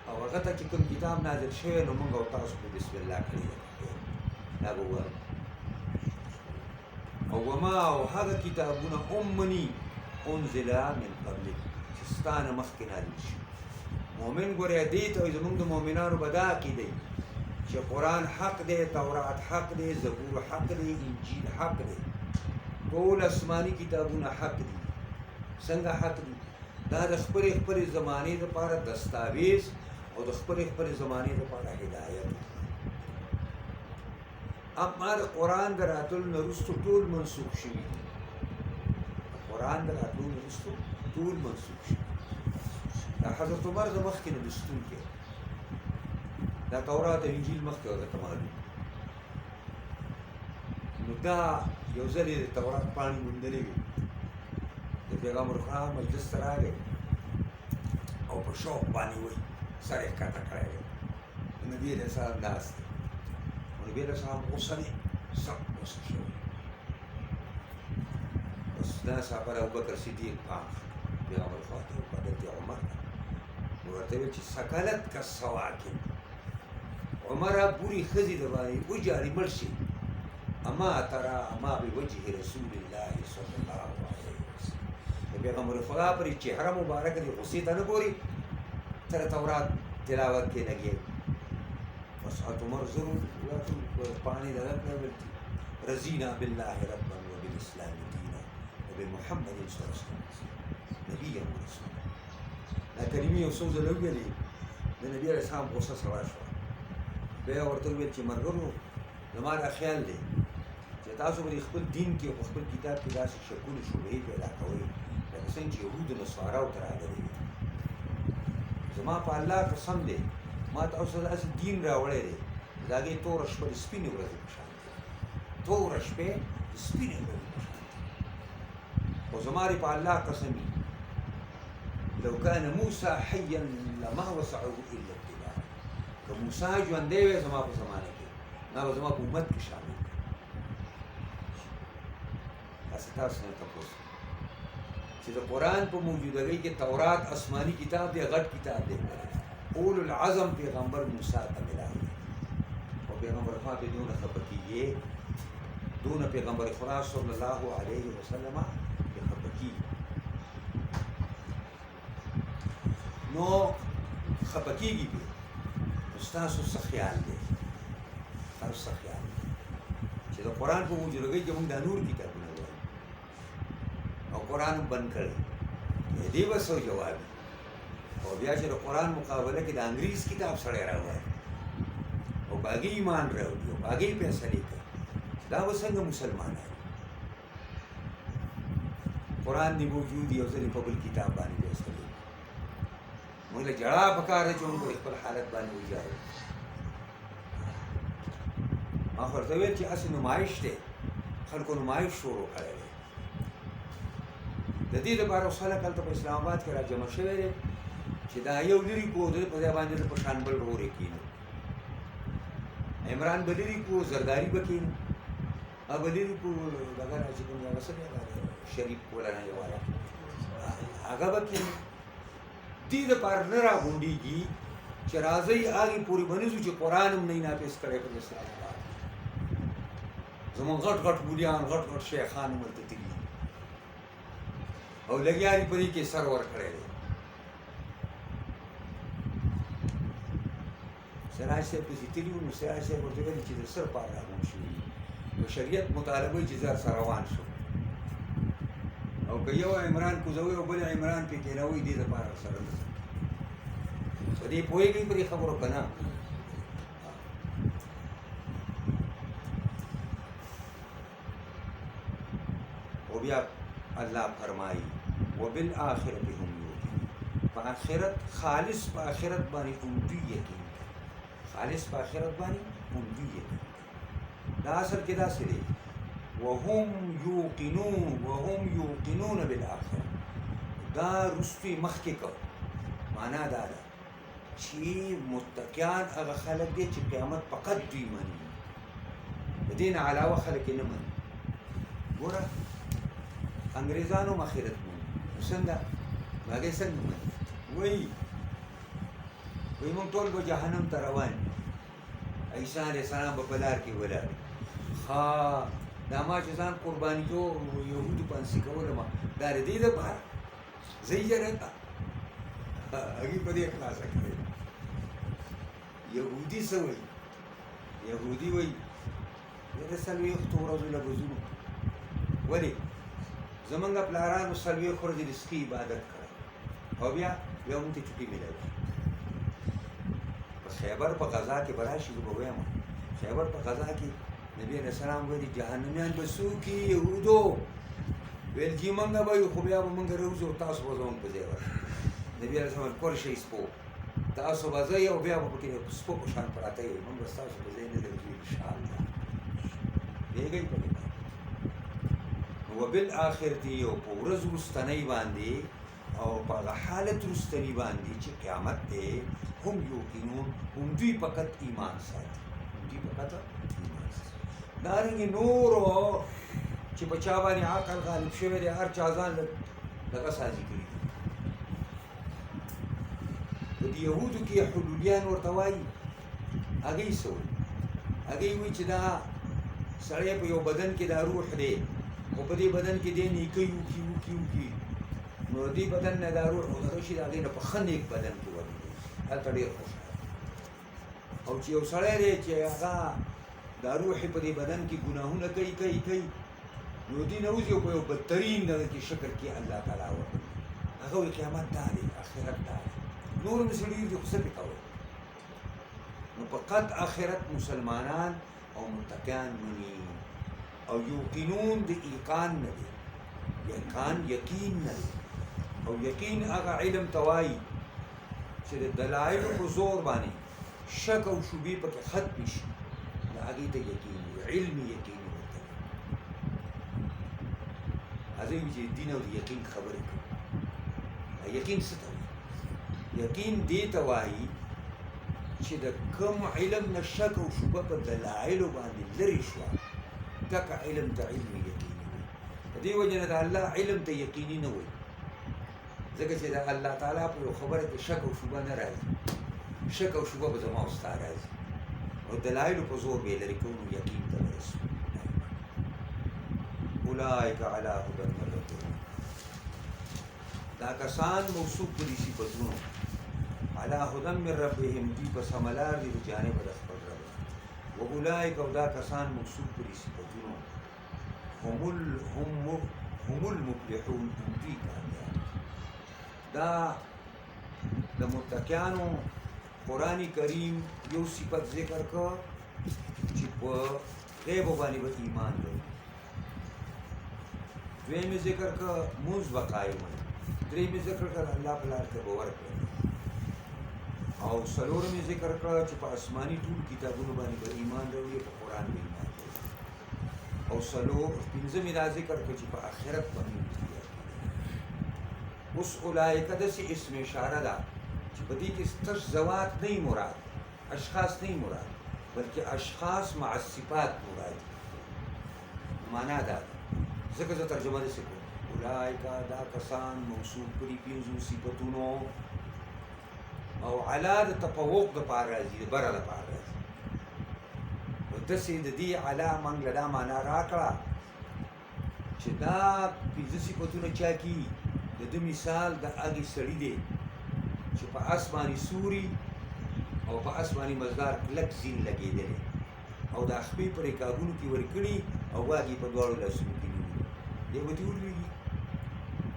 او هغه ته چې کوم کتاب نازل شوی نو موږ او تاسو په بسم الله کړی دا وګورئ او وما او هغه کتابونه امني انزل من قبلک چې ستانه مخکې نازل شي مؤمن ګورې دې ته زموږ د مؤمنانو به دا عقیده وي چې قرآن حق دی تورات حق دی زبور حق دی انجیل حق دی ټول آسماني کتابونه حق دي څنګه حق دي دا د خپلې زمانې دپاره دستاویز او د خپلې زمانې دپاره هدایت اما د قرآن د راتلو نه وروسته ټول منسوخ شوي دي قرآن د راتلو نه وروسته ټول منسوخ شوي دا حضرت عمر د مخکې نه لوستونکی دا تورات او انجیل مخکې ورته معلوم نو دا یو ځل یې د تورات پاڼې موندلې وې د پیغمبر خدا مجلس ته راغی او په شوق باندې وایي سر یې ښکته کړی دی نبي علیه السلام ناست دی نبی علیہ السلام غصه دی سخت غصه شوی بس دا صحابه ابوبکر صدیق پاک پیغمبر خواته حضرت عمر ورته ویل چې سکلت کالسواکن عمره بوري ښځې د باندې وجاري مړ شي اما ترى ما بوجه رسول الله صلی الله علیه وسلم د پیغمبر خدا پر چهره مبارک دی غصې ته نه ګوري تر تورات تلاوت کې لګي بس عمر ضرور پانی دلت نبلتی رضینا بالله ربا وبالاسلام دینا وبمحمد صلی اللہ علیہ وسلم نبی رسول دا کلمې یو څو ځله وویلې د نبي علیه السلام غصه سوا شوه بیا ورته وویل چې ملګرو زما دا خیال دی چې تاسو به خپل دین کې په خپل کتاب کې داسې شکونه شبهې پیدا کوئ لکه څنګه چې یهودو نصاراو ته راغلي زما په الله قسم دی ما تاسو ته داسې دین راوړی دی د هغې توره شپه د سپینې ورځې په شان دی توره شپې د سپینې ورځې په شان دی خو زما دې په الله قسم وي لو كان موسى حيا لما وسعه الا اتباع که موسی ژوندی وی زما په زمانه کې دا به زما په امت کې شامل دی داسې تاسو نه تپوس چې د قرآن په موجودګۍ کې تورات آسماني کتاب دی غټ کتاب دی اولو العظم پیغمبر موسی ته ملاوي او پیغمبر خدا په دونه خبر کیږي دونه پیغمبر خدا صلی الله علیه وسلم په خبر کی نو خبر کیږي استاسو څه خیال دی تاسو څه خیال دی چې د قرآن په موجودګۍ کې موږ د نور کتابونه وایو او قرآن بند کړی دې به څه جواب او بیا چې د قرآن مقابله کې د انګریز کتاب سړی راوایي او باقي ایمان راوړي او باقي فیصلې کوي دا به څنګه مسلمانان قرآن دی موجود یو ځل په بل کتاب باندې فیصلې موږ له جړا پکار دی چې موږ خپل حالت باندې وجارو ما ورته ویل چې اصل نمایش دی خلکو نمایش شروع کړی دی د دې لپاره خلک هلته په اسلام آباد کې راجمع شوی دی چې دا یو لري کو د په ځای باندې په شان بل ورورې کینو عمران به لري کو زرداری به کینو هغه به لري کو دغه راځي کوم هغه څه دی شریف کولا نه یواله هغه به کینو دې دپاره نه راغونډېږي چې راځئ هغې پورې بنیزو چې قرآن هم نه یې نافظ کړی په اسلام باندې زمونږ غټ غټ مولیان غټ غټ شیخان هم ورته تلي او لګیا دي په دې کې سر ورکړی دی سراج صاحب پسې تلي وو نو سراج صاحب ورته ویلي چې د څه لپاره راغونډ شوي په شریعت مطالبه چې زر سره روان شو او که یو عمران کوزوي او بل عمران پې کېنوي دې دپاره سره نه په دې پوهېږئ په دې خبرو که نه او بیا الله فرمایي وبالآخرة هم یوقنون په آخرت خالص په آخرت باندې عمدي یقین خالص په آخرت باندې عمدي یقین دا اصل کې داسې دی وهم یوقنون بالآخرة دا رستوی مخکې کو معنا دا ده چې متقیان هغه خلک دي چې قیامت فقط دوی مني د دې نه علاوه خلک یې نه مني ګوره انګریزانو هم آخرت مني نو څنګه هغې څنګه مني وایي موږ ټول به جهنم ته روان یو عیسی علیه السلام به په لار کې ولاړ ها دا ما چې ځان قرباني جوړ یهودو پانسي کولم دا د دې دپاره زه یې جرته هغې په دې خلاصه کړې یهودي څه وایي یهودي وایي یاره څلوېښتو ورځو له به ځو ولې زمونږ پلارانو څلوېښت ورځې د سکي عبادت کړی او بیا موږ ته چوټي میلاوي په خیبر په غزا کې به راشي زه به وایم خیبر په غزا کې نبی علیه السلام ویلي جهنمیان به څوک یي یهودو ویل چې موږ به یو خو بیا به موږ راوځو تاسو به زموږ په ځای ورشئ نبی علیه السلام کور شئ سپو تاسو به ځئ او بیا به پکې سپو په شان پراته یئ موږ به ستاسو په ځای نه درځو انشاءالله پوهېږئ په دې وبالآخرة یو په ورځ وروستنۍ باندې او په هغه حالت وروستني باندې چې قیامت دی هم یوقنون هم دوی فقط ایمان ساتي دوی فقط ایمان ساتي دارنګې نورو چې په چا باندې عقل غالب شوی دی هر چا ځان دغه سازي کړي دي په دې یهودو کې حلولیان ورته وایي هغوی څه وایي هغوی وایي چې دا سړی په یو بدن کې دا روح دی او په دې بدن کې دی نیکۍ وکړي نو دې بدن نه دا روح وغیره شي د هغې نه په ښه نیک بدن کې ورغلی هلته ډېر خوشحاله او چې یو سړی دی چې هغه دا روح په دې بدن کې ګناهونه کوي نو دې نه وځي او په یو بدترین دغه کې شکل کې الله تعالی ورکوي هغه وایي قیامت دا دی آخرت دا دی نور هم داسې ډېر دي خو څه پرې کوئ نو فقط آخرت مسلمانان او متقیان مني او یوقنون د ایقان نه دی یقین نه دی او یقین هغه علم ته وایي چې د دلایلو په زور باندې شک او شبهې پکې ختم شي نو هغې ته یقین وي علم یقین ورته هغې وي چې دین او د یقین خبرې کوي یقین څه ته وایي یقین دې ته وایي چې د کوم علم نه شک او شبهه په دلایلو باندې لرې شوه دغه علم ته علم یقیني وي په دې وجه نه د الله علم ته یقیني نه وایي ځکه چې د الله تعالی په یو خبره کې شک او شبهه نه راځي شک او شبهه به زما او ستا راځي او دلایلو په زور به یې لرې کوو نو یقین ته ورسو اولئک علی هدی من ربهم دا کسان موصوف دي صفتونو علی هدی من ربهم دوی په سمه لار دي د جانبه د خپل رب و اولئک او دا کسان موصوف دي صفتونو هم المفلحون دوی کامیاب دا د متقیانو قرآن کریم یو صفت ذکر کړ چې په غیب باندې به ایمان لري دویمې ذکر کړ مونځ به قایم وي درېیمې ذکر کړ الله په لار کې به ورکړي او څلورمې ذکر کړ چې په آسماني ټول کتابونو باندې به ایمان لري په قرآن به ایمان لري او پنځمې دا ذکر کړ چې په آخرت باندې اوس اولئک داسې اسم اشاره ده چې په دې کې تش ذوات نه مراد اشخاص نه مراد بلکې اشخاص مع صفات مراد معنا ده ځکه زه ترجمه داسې کوم اولئک دا کسان موصوف کړي پنځو صفتونو او علا د تفوق دپاره راځي، د بره دپاره راځي. نو داسې د دې علا موږ له دا معنا راکړه چې دا پنځه صفتونه چا کي، د ده مثال د هغې سړي دی چې په اس باندې سوري او په اس باندې مزدار کلک زین لګېدلی او دا خپې په رکابونو کې ورکړي او واګې په دواړو لاسونو کې نیولي، دی به دې ولوېږي،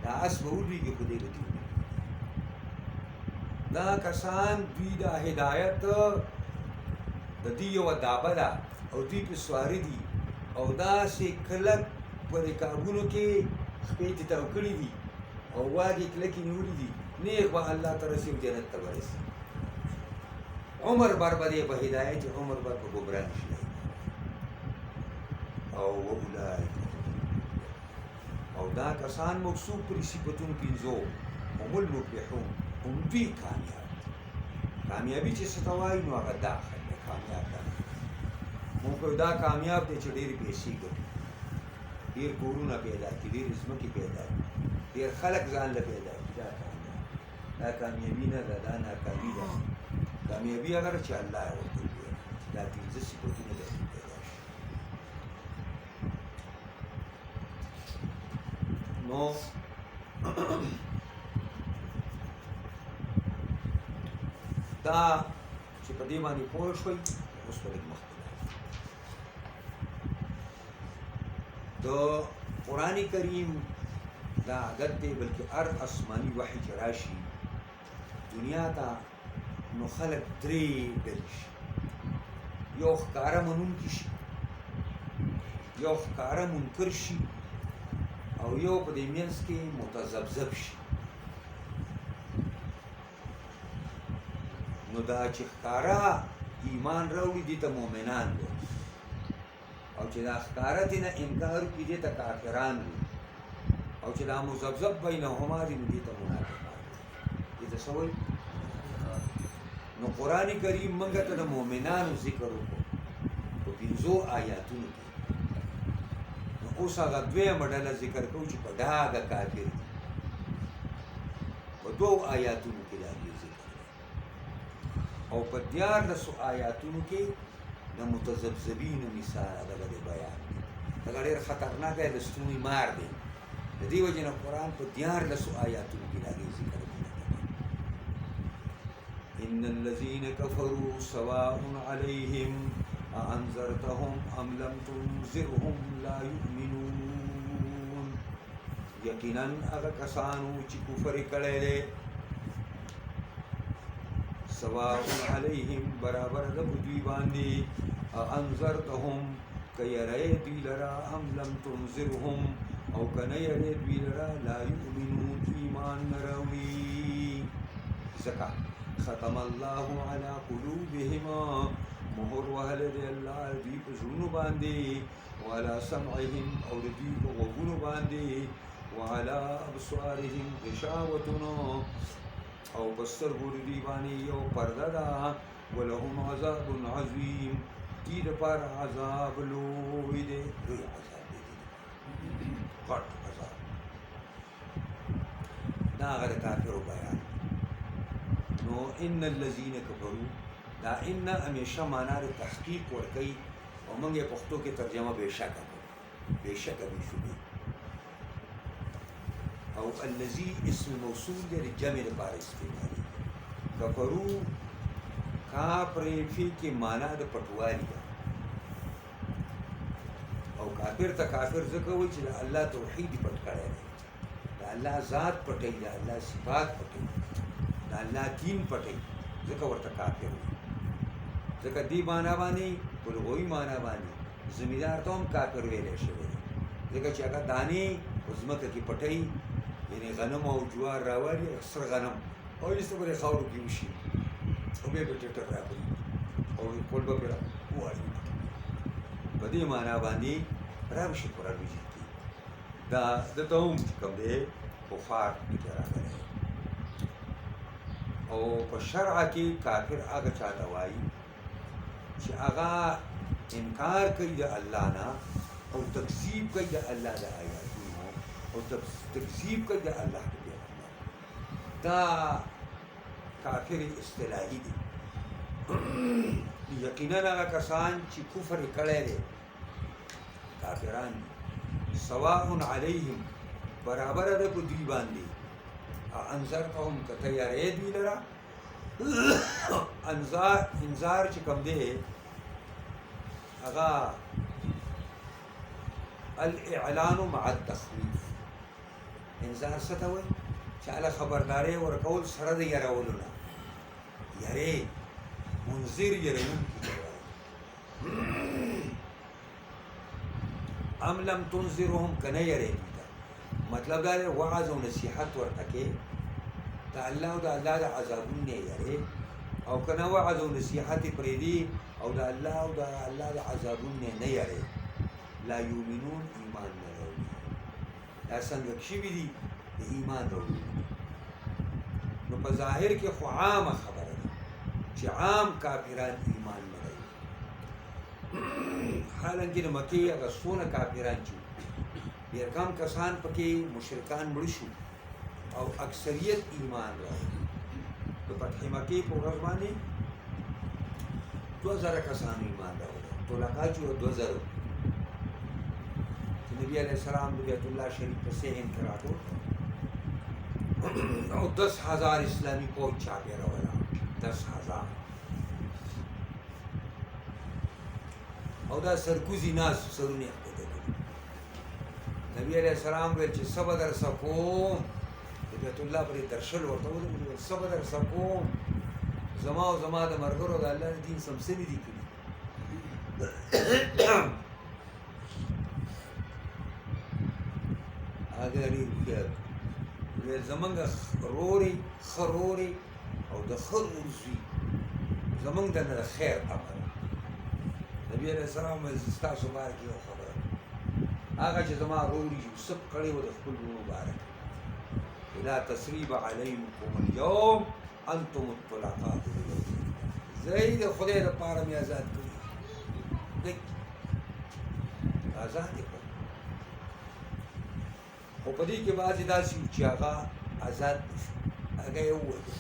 دا اس به ولوېږي خو دی به دې ولوېږي. دا کسان دوی دا هدایت د دوی یوه دابه ده او دوی پې سواره دي او داسې کلک په رکابونو کې خپې تې تاو کړي دي او واګې کلکې نیولي دي، نیغ به الله ته رسي او جنت ته به رسي. عمر بر به دی په هدایت، عمر بر په ګمراه شي. او واولئک او دا کسان موصوف پر صفتونو پنځو هم المفلحون، هم دوی کامیاب. کامیابي چې څه ته وایي نو هغه دا کامیاب ده. موږ دا کامیاب دی چې ډېرې پیسې ګټي، ډېر کورونه پیدا کړي، ډېرې ځمکې پیدا کړي، ډېر خلک ځان له پیدا کړي. دا کامیاب، دا کامیابي نه ده، دا ناکامي ده. کامیابي هغه ده چې الله یې ورته وګوري چې دا پنځه صفتونه درته پیدا شي. نو دا چې په دې باندې پوه شوئ، اوس به لږ مخکې لاړ. د قرآن کریم دا عادت دی، بلکې هر آسماني وحی چې راشي دنیا ته نو خلک درې ډلې شي، یو ښکاره منونکي شي، یو ښکاره منکر شي او یو په دې منځ کې متذبذب شي. نو دا چې ښکاره ایمان راوړي دي ته مؤمنان دي، او چې دا ښکاره دي نه انکار وکړي دي ته کافران دي، او چې دا مذبذب بینهما دي نو دي ته منافقان دي. دې ته څه وایي؟ نو قرآن کریم موږ ته د مؤمنانو ذکر وکړو په پنځو آیاتونو کې. نو اوس هغه دویمه ډله ذکر کوو چې په ډاګه کافر دي. په دوو آیاتونو کې د هغې ذکر دی او په 14 آیاتونو کې د متذبذبینو مثال دغه د بیان دی. دغه ډېر خطرناک دی، د ستوني مار دی. د دې وجې نه قرآن په 14 آیاتونو کې د هغې ذکر دی. إن الذين كفروا سواء عليهم أأنذرتهم أم لم تنذرهم لا يؤمنون. یقینا هغه کسانو چې کفر کړی دی، سواء عليهم برابر ده په دوی باندې، أأنذرتهم که یری دوی لرا أم لم تنذرهم او که نه یری دوی لرا لا يؤمنون ایمان نه راوړي. ځکه ختم الله على قلوبهما مهر وهل دی الله دوی په زړونو باندې، وعلى سمعهم او دوی په غوږونو باندې، وعلى ابصارهم غشاوتنا او په سترګو دوی باندې یو پرده ده، ولهم عذاب عظیم دې دپاره عذاب لوی دی، لوی عذاب دی، غټ عذاب. دا هغه د کافرو بیان. نو ان الذين كفروا دا ان همیشه معنا د تحقیق ورکوي او موږ یې پښتو کې ترجمه بېشکه کوو، بېشکه بېشبهې. او الذي اسم موصول دی، د جمع لپاره استعمالېږي. کفرو کاف ریفي کې معنا د پټوالي ده او کافر ته کافر ځکه وایي چې د الله توحید پټ کړی دی، د الله ذات پټوي، د الله صفات پټوي، د الله دین پټوي، ځکه ورته کافر وایي. ځکه دې معنا باندې په لغوي معنا باندې زمیندار ته هم کافر ویلی شوی دی، ځکه چې هغه دانې په ځمکه کې پټوي، یعنې غنم او جوار راوړي، سره غنم او ایسته به یې خاورو کې وشي او بیا به ټټر راکړي او کول به پرې ووایي. په دې معنا باندې راوشي قرآن مجید کې دا دته هم چې کوم دی کفار پکې راغلی. او په شرعه کې کافر هغه چاته وایي چې هغه انکار کوي د الله نه او تکذیب کوي د الله د آیاتونو او تکذیب کوي د الله د پیغمبر. دا کافر اصطلاحي دي یقینا هغه کسان چې کفر یې کړی دی کافران دي سواء علیهم برابر ده په دوی باندې انذرتهم که ته یارې دوی لره انذار چې کوم دی هغه الاعلان مع التخويف انذار څه ته وایي چې هله خبرداری ورکول سره د یارولو نه یارې منذر یارونکي ته وایي ام لم تنذرهم که نه یارې دوی ته مطلب دا دی وعظ او نصیحت ورته کې د الله او د الله د عذابونو نه یارې او که نه وعظ او نصیحت یې پرېږدي او د الله او د الله د عذابونو نه یارې لا یؤمنون ایمان نه راوړي دا څنګه شوي دي د ایمان راوړي نو په ظاهر کې خو عامه خبره ده چې عام کافران ایمان نه راوړي حالانکې د مکې هغه څونه کافران چې ډېر کم کسان پکې مشرکان مړه شو او اکثریت ایمان راوړي د فتح مکې په ورځ باندې 2000 کسانو ایمان راوړي طلقا چې 2000 نبی علیہ السلام د بیت الله شریف په صحن کې راټول او 10,000 اسلامي فوج چاپېره ولا 10,000 او دا سرکوزي ناس سرونه کېده نبی علیہ السلام ویل چې سبا در سکوم د بیت الله پر درشل ورته ویل سبا در سکوم زما او زما د مرګرو د الله دین سمسمي دي کړی هغه لري ویل زمونږ روري خروري او د خر ورزي زمونږ د خیر امر نبی علیہ السلام ستاسو بارک یو خبره هغه چې زما روري یوسف کړی و د خپل مبارک لا تسریب علیکم اليوم انتم الطلقاء زید خدای د پاره می آزاد کړی آزاد کړی او په دې کې بعضې داسې وو چې هغه آزاد هغه یې ووایي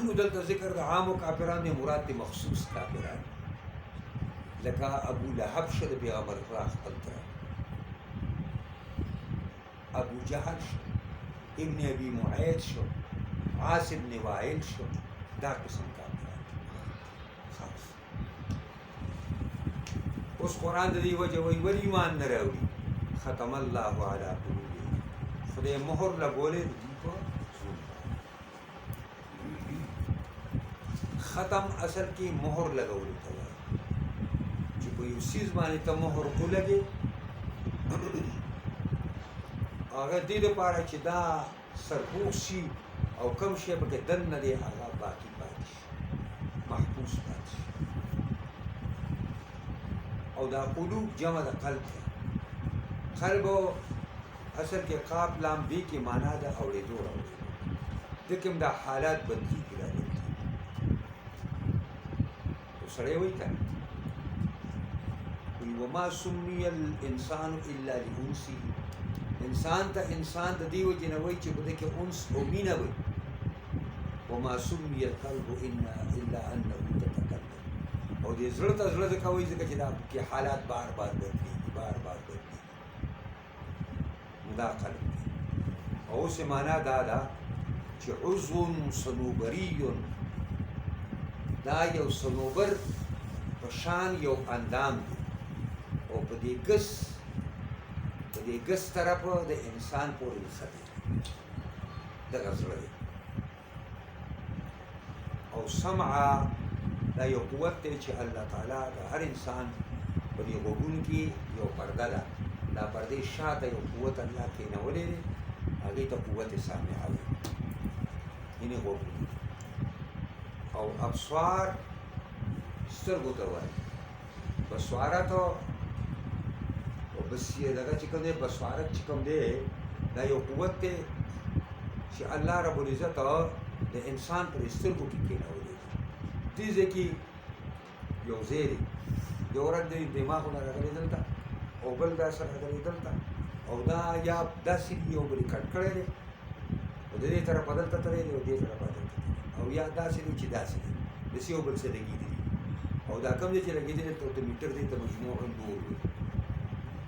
نو دلته ذکر د عامو کافرانو نه مراد دي مخصوص کافران لکه ابو لهب شه د پیغمبر خدا خپل تر ابو جهل شو ابن ابي معيط شو عاص ابن وائل شو دا قسم کافران خاص اوس قرآن د دې وجه وایي ولې ایمان نه راوړي ختم الله علی قلوبهم خدای مهر لګولې دي په ختم اصل کې مهر لګول ته وایي چې په یو سیز باندې ته مهر ولګې هغه دې لپاره چې دا سرپوش شي او کم شي پکې دننه دی هغه باقي پاتې شي محبوس پاتې شي او دا قلوب جمع د قلب دی قلب اصل کې قاف لام بی کې معنا ده اورېدو راوړي دکم دا حالات بدلی کې راځي او سړی وایي کنه وما سمي الانسان الا لانسه انسان ته انسان د دې وجې نه وایي چې په دې کې انس او مینه وي وما سمي القلب الا انه تتكلم او دې زړه ته زړه ځکه وایي ځکه چې دا کې حالات بار بار بدلېږي بار بار بدلېږي دا قلب او اوس معنا دا ده چې عضو صنوبري دا یو صنوبر په شان یو اندام دی او په دې ګس طرف د انسان پورې نښتې دغه زړه دی او سمع دا یو قوت دی چې الله تعالی د هر انسان په دې غوږونو کې یو پرده ده دا پردې شاته یو قوت الله کېنولی دی هغې ته قوت سامعه وي یعنې غوږونه او ابصار سترګو ته وایي بصارت او بس دغه چې کوم دی بصارت چې کوم دی دا یو قوت دی چې الله رب العزت د انسان پر سترګو کې کېنولی دی دې ځای کې یو ځای دی یو ورځ د دماغونه راغلی دلته او بل دا سره راغلی دلته او دا یا داسې یو بل کټ کړی دی او د دې طرفه دلته تللی دی او دې طرفه دلته او یا داسې دی چې داسې دی داسې یو بل څه لګېدلي او دا کوم دی چې لګېدلی دلته ورته میټر دی ته مجموع نور وي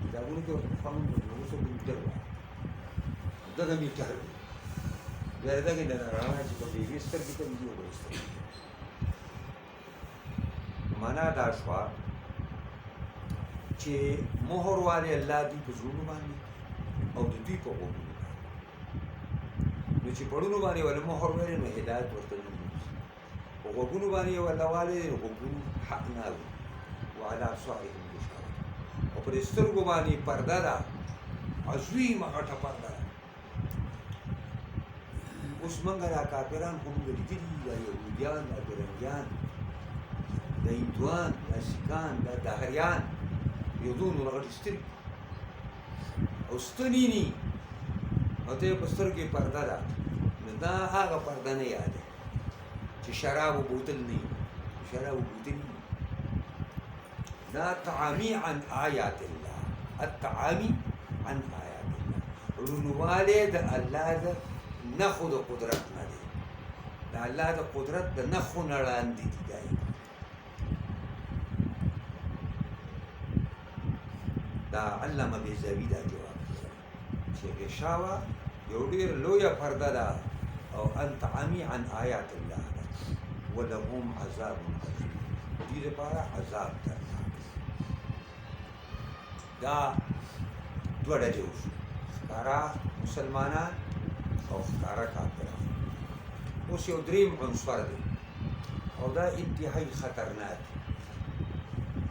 کتابونو کې ورته پخوا مونږ اوس ورته میټر وایي دغه میټر دی بیا د دغې نه رڼا چې په یوې سترګې ته وي او بلې سترګې ته معنا دا شوه چې مهر والے الله دوی په زړونو باندې او د دوی په غوږونو باندې نو چې پړونو باندې ولې مهر ویلې نو هدایت ورته نه مومي په غوږونو باندې یې والله والې نو غوږونو حق نه اوري وعلى ابصارهم غشاوة او پر سترګو باندې پرده ده عظیمه غټه پرده ده اوس موږ دا کافران خو موږ لیدلي دا یهودیان دا برنګیان دا هندوان دا سیکان دا دهریان یو دونه غټې سترګې او ستنې ني او ته یې په سترګو کې پرده ده نو دا هغه پرده نه یاده چې شراب و بوتل نه وي شراب و بوتل نه دا تعامي عن آیات الله التعامي عن آیات الله رونوالی د الله د نښو د قدرت نه دی د الله د قدرت د نښو نه وړاندې دي دا علامه بیضاوي دا جواب چې غشاوه یو ډېر لویه پرده ده او انت عمي عن آیات الله ده ولهم عذاب عظیم دې لپاره عذاب دردناک دا دوه ډلې وشو ښکاره مسلمانان او ښکاره کافران اوس یو دریم عنصر دی او دا انتهایی خطرناک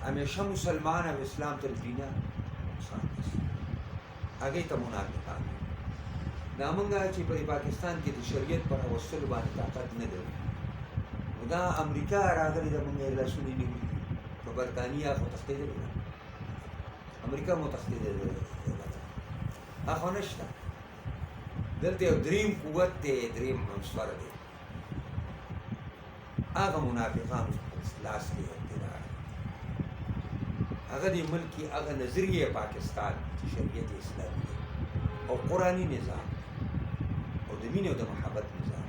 همیشه مسلمان او اسلام تر دینه هغې ته منافقان دا موږ چې په پاکستان کې د شریعت پر اوستلو باندې طاقت نه لرو نو دا امریکا راغلې ده موږ یې لاسونه نیولي دي په برطانیه خو تښتېدلې ده امریکا مو تښتېدلې ده هغه خو نشته دلته یو دریم قوت دی دریم عنصر دی هغه منافقانو لاس کې اقتدار هغه د ملک هغه نظریه پاکستان چې شریعت اسلامي دی او قرآني نظام او د مینې او د محبت نظام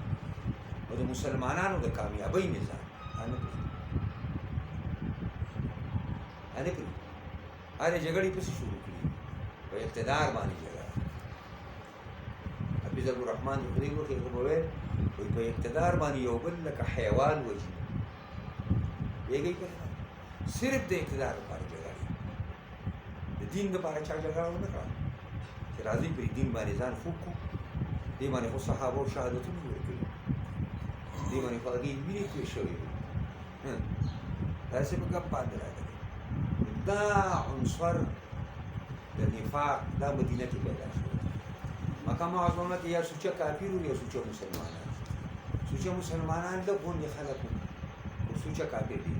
او د مسلمانانو د کامیابۍ نظام هغه پرې هغې جګړې پسې شروع کړي په اقتدار باندې جګړه حفیظ الرحمن د خدای وکړي هغه به ویل وایي په اقتدار باندې یو بل لکه حیوان وژني پوهېږئ که نه صرف د اقتدار لپاره دین دپاره چا جګړه ونه کړه چې راځئ پرې دین باندې ځان خوږ کړو دې باندې خو صحابه او شهادتونه ورکړي دې باندې خو هغې وینې توی شوې وې داسې په ګپ باندې راغلی دا عنصر د نفاق دا مدینه کې پیدا شوی مکه معظمه کې یا سوچه کافر وو یا سوچه مسلمانان سوچه مسلمانان د غونډې خلک وو او سوچه کافر دي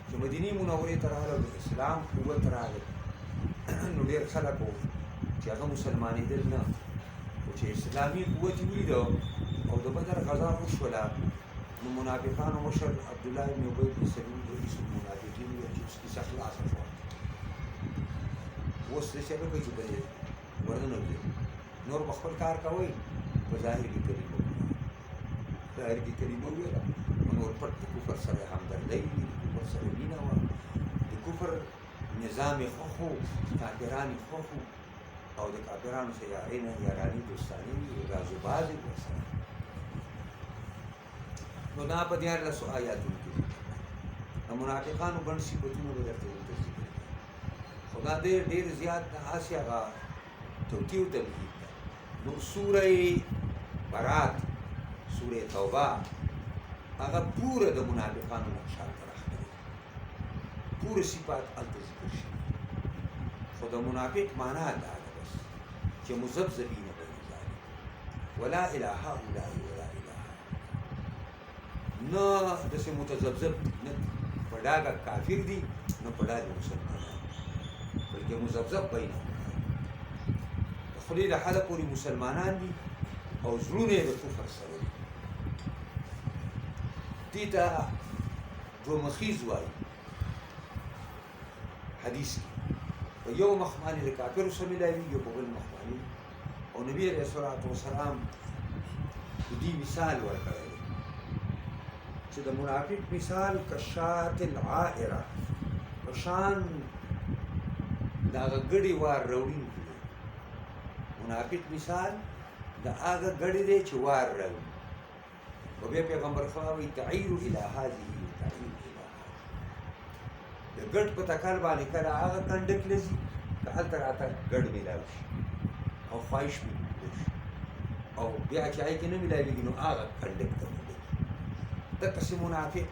چې مدینې منورې ته راغله د اسلام قوت راغی نو ډېر خلک وو چې هغه مسلمانېدل نه خو چې اسلامي قوت یې ولیده او د بدر غزا وشوله نو منافقانو مشر عبدالله بن ابی بن سلول رئیس المنافقین ویل چې اوس کیسه خلاصه شوه اوس داسې نه کوي چې به ورننوځي نور به خپل کار کوئ په ظاهر کې کلمه ظاهر کې کلمه وویله نور پټ د کفر سره همدردۍ وي د کفر سره مینه وه د کفر نظام یې خوښ و کافران یې خوښ و او د کافرانو سره یاراني دوستاني وي راز و باز یې ورسره نو دا په دیارلسو آیاتونو کې د منافقانو ګڼ صفتونه به درته دلته ذکر کړي خو دا ډېر زیات هسې هغه توطیع و تمهید ده نو سوره برات سوره توبه هغه پوره د منافقانو نقشه راښکلې پوره صفات هلته ذکر شوي خو د منافق معنا دا ده بس چې مذبذبین بین ذلک ولا اله هؤلاء ولا اله نه داسې متذبذب نه په ډاګه کافر دي نه په ډاګه مسلمانان بلکې مذبذب بینهم د خولې د حده پورې مسلمانان دي او زړونه یې د کفر سره دي دې ته دومخیز وایي حدیث کې په یو مخ باندې د کافرو سره میلاویږي په بل مخ باندې او نبي علیه الصلاة والسلام دې مثال ورکړی دی چې د منافق مثال کشات العائره په شان د هغه ګډې وار راوړونکي دی منافق مثال د هغه ګډې دی چې وار راوړي و بیا پیغمبر خدا وایي تعیر الی هذه تعیر الی هذه د ګډ په تکل باندې کله هغه کنډک لځي که هلته راته ګډ میلاو شي او خواهش مې وشي او بیا چې هغې کې نه میلاوېږي نو هغه کنډک ته میلېږي دقسې منافق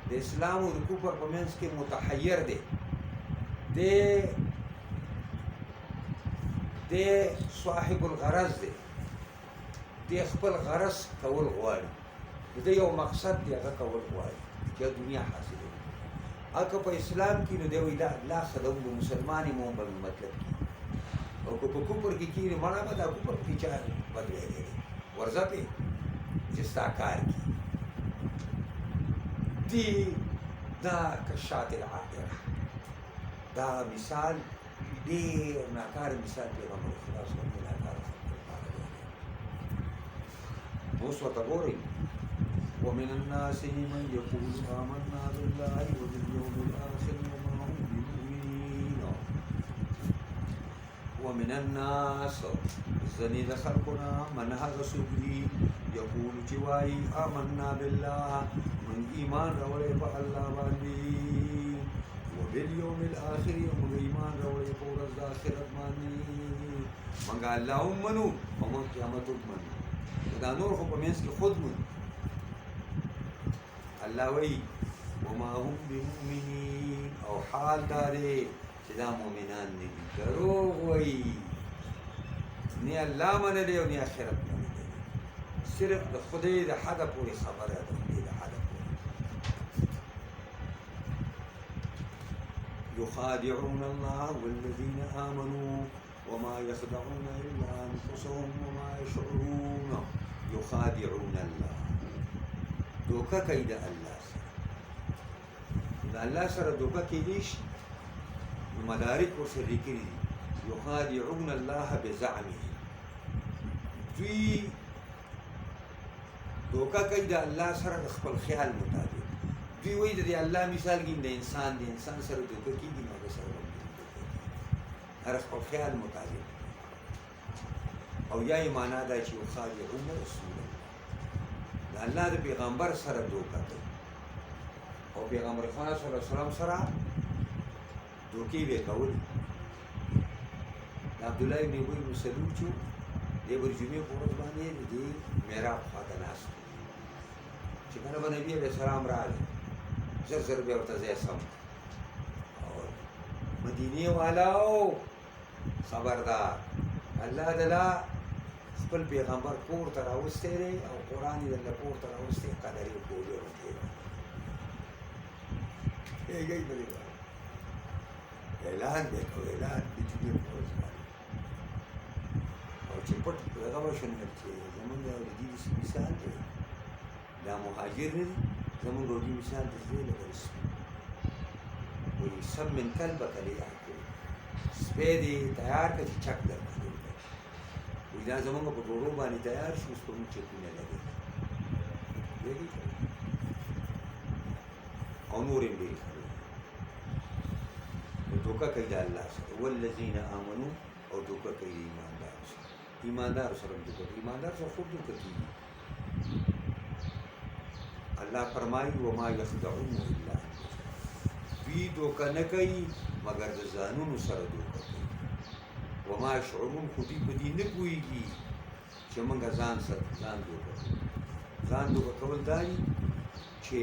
د اسلام او د کفر په منځ کې متحیر دی د صاحب الغرض دی د خپل غرض کول غواړي د یو مقصد دی هغه کول غواړي چې دنیا حاصله کړي هغه په اسلام کې نو دی وایي دا الله خدای به مسلمان یم به مطلب کړي او که په کفر کې کېږي مړه به دا کفر کې چا بدلېږي ورځه پې چې ستا کار کړي دی دا کشات العائره دا مثال ډېر ناکار مثال پیغمبر خدا صلی الله علیه وسلم ناکار اوس ورته ګورئ ومن الناس من يقول آمنا بالله وباليوم الآخر وما هم بمؤمنين ومن الناس ځنې د خلقنا من هغه څوک دي یقول چې وایي آمنا بالله من ایمان راوړی په الله باندې وبالیوم الاخر موږ ایمان راوړی په ورځ د آخرت باندې موږ الله هم منو او موږ قیامت هم منو دا نور خو په منځ کې خود منو الله وایي وما هم بمؤمنین او حال دا دی چې دا مؤمنان نه دي دروغ وایي نه الله منلی او نه آخرت منلی صرف د خدای د حده پورې خبره ده خدای د حده پورې يخادعون الله والذين آمنوا وما يخدعون إلا أنفسهم وما يشعرون يخادعون الله دوکه کوي د الله سره د الله سره دوکه کېدی شي نو مدارک ورسره لیکلي دي يخادعون الله بزعمه دوی دوکه کوي د الله سره د خپل خیال مطابق دوی وایي د الله مثال کې د انسان سره دوکه کېږي نو هغه سره هر خپل خیال مطابق او یا یې معنا دا چې يخادعون رسول الله د الله د پیغمبر سره دوکه کوي او پیغمبر خدا صلی الله علیه وسلم سره دوکې به کولې د عبدالله ابن ابي بن سلول چې د برجمې په ورځ باندې د محراب خواته ناست چې کله به نبي علیه السلام راغی زر زر بیا ورته ځای سم او مدینې والاو خبردار الله تعالی خپل پیغمبر کور ته راوستی دی او قرآن یې درله کور ته راوستی قدر یې کولې ورته هېږئ به دې اعلان دی کو اعلان د جمعې په ورځ باندې او چې پټ دغه وشو نو چې زمونږ د دې مثال دی دا مهاجر نه دي زمونږ د دې مثال دی لکه سپي وایي سم من کلبک لیأکل سپی دې تیار کړه چې چک درباندې وکړي وایي دا زمونږ په ډوډو باندې تیار شي اوس په موږ چکونه لګوي او نور یې ډېر دوکه کوي د الله سره والذین آمنوا او دوکه کوي ایماندار سره ایماندار سره دوکه کوي ایماندار سره خود دوکه کوي الله فرمایي وما یخدعون الا دوی دوکه نه کوي مګر د ځانونو سره دوکه کوي وما یشعرون خو دوی په دې نه پوهېږي چې موږ ځان سره ځان دوکه کوو ځان دوکه کول دا دي چې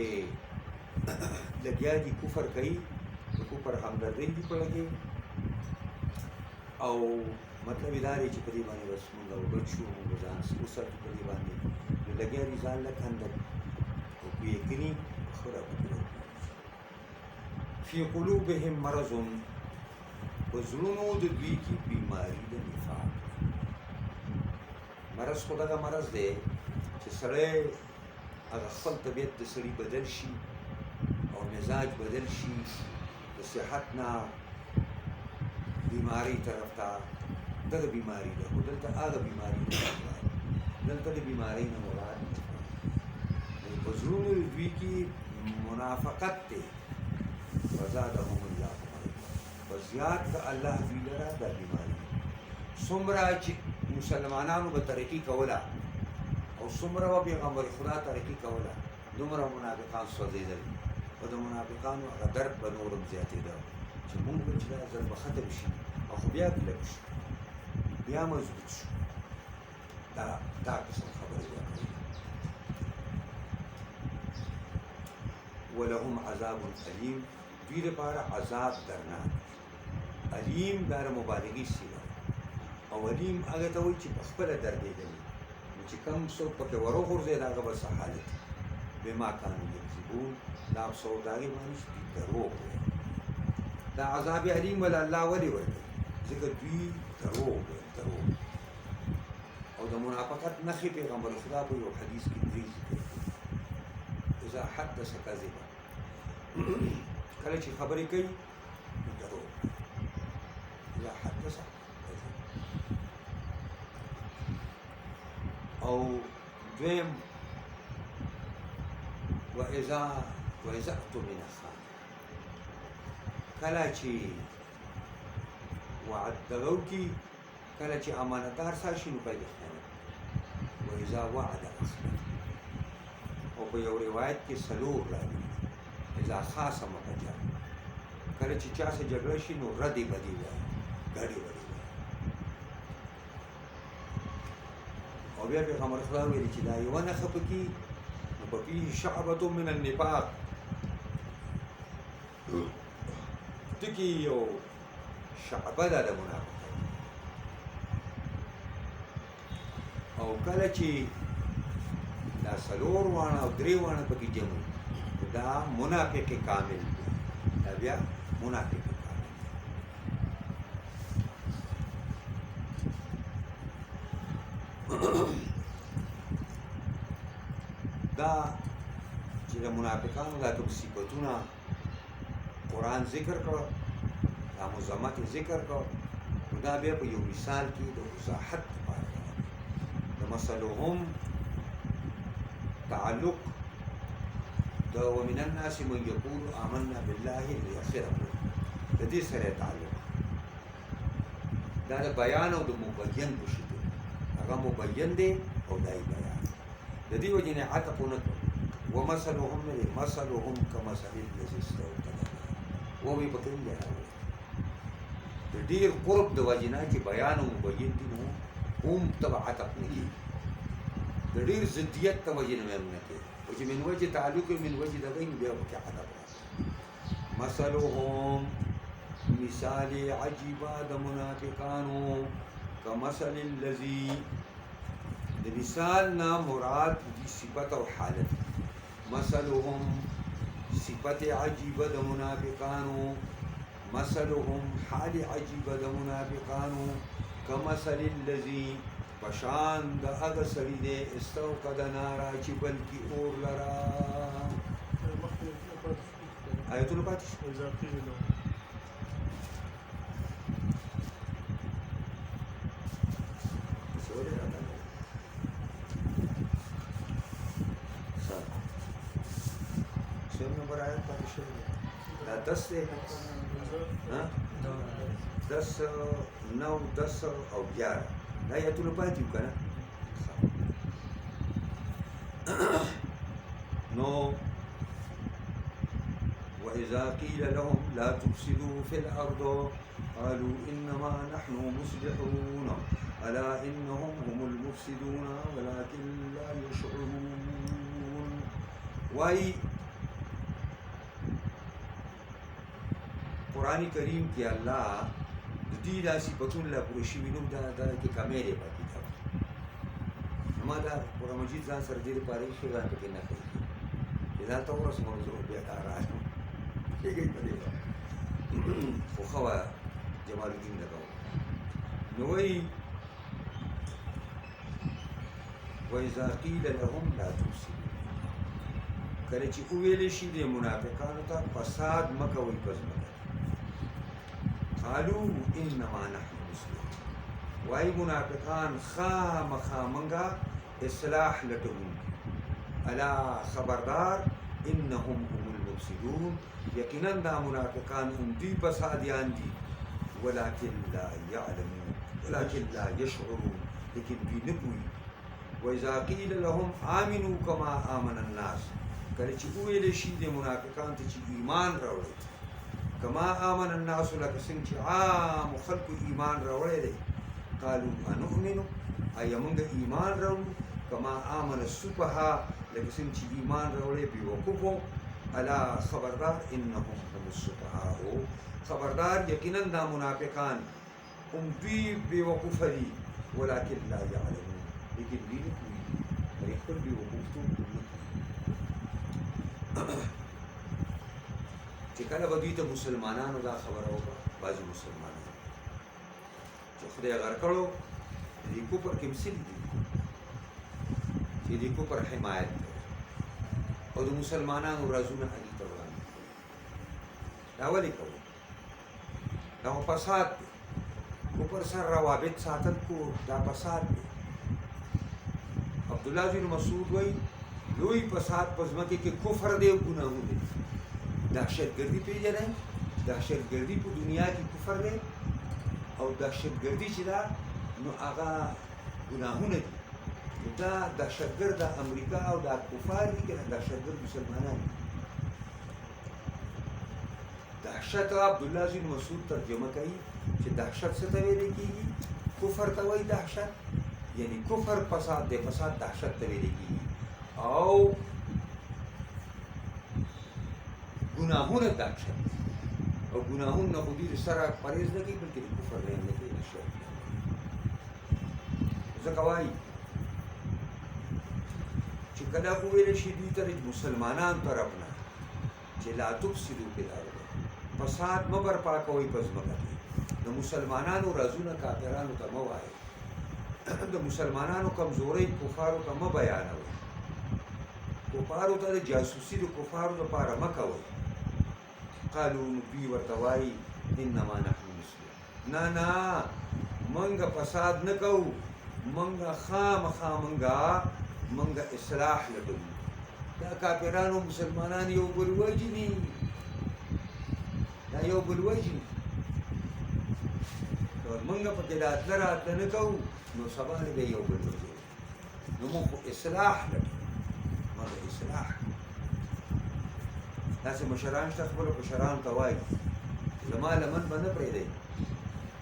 لګیا دي کفر کوي د کفر همدردۍ دي په لګې او مطلب یې دا دی چې په دې باندې بس مونږ وګډ شو مونږ ځان وساتو په دې باندې نو لګیا دي ځان له خندل او په یقیني خبره وکړي فی قلوبهم مرض په زړونو د دوی کې بیماري د نفاق مرض خو دغه مرض دی چې سړی هغه خپل طبیعت د سړي بدل شي او مزاج بدل شي د صحت نه بیماری طرف ته دغه بیماری ده خو دلته هغه بیماری ده دلته د بیمارۍ نه مراد په زړونو دوی کې منافقت دی فزادهم الله مرضا په زیات د الله دوی لره دا بیماري څومره چې مسلمانانو به ترقي کوله او څومره به پیغمبر خدا ترقي کوله دومره منافقان سوځېدل او د منافقانو هغه درد به نور هم زیاتېده چې مونږ به چې دا ځل به ختم شي او خو بیا کلک شو بیا مضبوط شو دا قسم خبرې بیا کوي ولهم عذاب علیم دوی لپاره عذاب درناک علیم دا مبالغې صیغه او علیم هغه ته وایي چې په خپله دردېدلي نو چې کوم څوک پکې وروغورځېد هغه به څه حالت بما کانوا یکذبون دا افسوس د هغې معنی چې دوی دروغ وایي دا عذاب علیم ول الله ولې ورکوي ځکه دوی دروغ وایي دروغ او د منافقت نښې پیغمبر خدا په یو حدیث کې درې ذکر کړي اذا حدث کذبا کله چې خبرې کوي نو دروغ اذا حدث کذب او دویم واذا اؤتمن خان کله چې وعد دغو کې کله چې امانتدار ساشي نو پیدا خیانت واذا وعد اخلف او په یو روایت کې سلور راغلي اذا خاصم فجر کله چې چا سره جګړه شي نو ردی بدی وایي ګاډي بدی وایي او بیا پیغمبر خدا ویلي چې دا یوه نښه پکې نو په فيه شعبة من النفاق ټکي یو شعبه ده د منافقت او کله چې دا څلور واڼه او درې واڼه پکې جمع دا منافق کامل دی دا بیا منافق کامل دا چې د منافقانو دا کوم صفتونه قرآن ذکر کړ دا مذمت ذکر کړ دا بیا په یو مثال کې د وضاحت لپاره د مثلهم تعلق د ومن الناس من یقول آمنا بالله الاخره د دې سره تعلق دا د بیان او د مبین په شی دی هغه مبین دی او دای بیان د دې وجه نه عطف نه ومثلهم كمثل الذي استوقد ووی پکې نه راوي د ډیر قرب د وجه نه چې بیان او مبین دي نو هم تبع عطف نه دي د ډیر ضدیت ته وجه نه مې کې او چې من وجه تعلق من وجه د غیر بیا پکې عطف مثلهم مثال عجیبا د منافقانو كمثل الذي د مثال نه مراد دي صفت او حالت مثلهم صفت عجیبه د منافقانو مثلهم حال عجیبه د منافقانو كمثل الذي پشان د هغه سړي دی استوقد نارا چې بلکې اور لرا آیتونه پاتې شو نمبر آیت پاتې شوی دا 10 دی 10 9 10 او 11 دا آیتونه پاتې وو که نه نو وإذا قيل لهم لا تفسدوا في الأرض قالوا إنما نحن مصلحون ألا إنهم هم المفسدون ولكن لا يشعرون واي قرآن کریم کې الله د دې دا صفتونه لا پوره شوي نو دا کې کمی دی پکې دا ما دا قرآن مجید ځان سره دې لپاره ایښی ځان پکې نه کوي چې ځان ته ورسم زه بیا کار راشم کېږي په دې خو ښه وایه جمال الدین لکه نو وایي وإذا قيل لهم لا تفسدوا کله چې وویلی شي د منافقانو ته فساد مه کوئ په ځمکه قالوا انما نحن مسلمون واي منافقان خامخا منګه اصلاح لټون. الا خبردار انهم هم المفسدون، یقینا دا منافقان هم دوی فسادیان دي، ولكن لا يعلمون، ولكن لا يشعرون، لیکن دوی نه پوهیږي. وإذا قيل لهم آمنوا كما آمن الناس، کله چې وویل شي د منافقانو ته چې ایمان راوړئ، کما آمن الناس، لکه څنګه چې عام خلکو ایمان راوړی دی، قالوا انؤمن، آیا موږ ایمان راوړو، کما آمن السفهاء، لکه څنګه چې ایمان راوړی بېوقوفو. الا خبردار انهم هم السفهاء، خبردار یقینا دا منافقان هم دوی بېوقوفه دي، ولكن لا يعلمون، لیکن دوی نه پوهېږي، هغوی خپل بېوقوفتوب نه پوهېږي. چې کله به دوی ته مسلمانانو دا خبره وکړه، بعضې مسلمانانو چې خدای غر کړو د دې کفر کې مثل دي چې د کفر حمایت کوي او د مسلمانانو رازونه علي ته وړاندې کوي. دا ولې کوي؟ دا خو فساد دی، کفر سره روابط ساتل کو دا فساد دی. عبدالله بن مسعود وایي لوی فساد په ځمکه کې کفر دی او ګناهونه دي. دهشتګردي پېژنئ؟ دهشتګردي په دنیا کې کفر دی او دهشتګردي چې ده نو هغه ګناهونه دي. دا دهشتګرد د امریکا او دا کفار دي که دهشتګرد مسلمانان دي. دهشت عبدالله بن مسعود ترجمه کوي چې دهشت څه ته ویل کېږي؟ کفر ته وایي دهشت، یعنی کفر فساد دی، فساد دهشت ته ویل کېږي. او گناهونه دهشت او گناهونه خو دې سره پرهیز نه کوي بلکې د کفر بیان نه کوي، د شرک ځکه وایي چې کله وویل شي دوی ته د مسلمانانو طرف نه چې لا تفسدوا فی الارض، فساد مه برپا کوئ په ځمکه کې، د مسلمانانو رازونه کافرانو ته مه وایئ، د مسلمانانو کمزورۍ کفارو ته مه بیانوئ، کفارو ته د جاسوسي د کفارو لپاره مه کوئ. قالو دوی ورته وایي انما نحن مسلمون، نه نه موږ فساد نه کوو، موږ خامخا موږ اصلاح لټوو. دا کافرانو مسلمانان یو بل وژني، دا یو بل وژني، موږ پکې راتله راتله نه کوو نو سبا نه به یو بل وژني. نو موږ خو اصلاح لټوو، موږ اصلاح. داسې مشران شته خپلو کشرانو ته وایي زما لمن به نه پرېږدئ،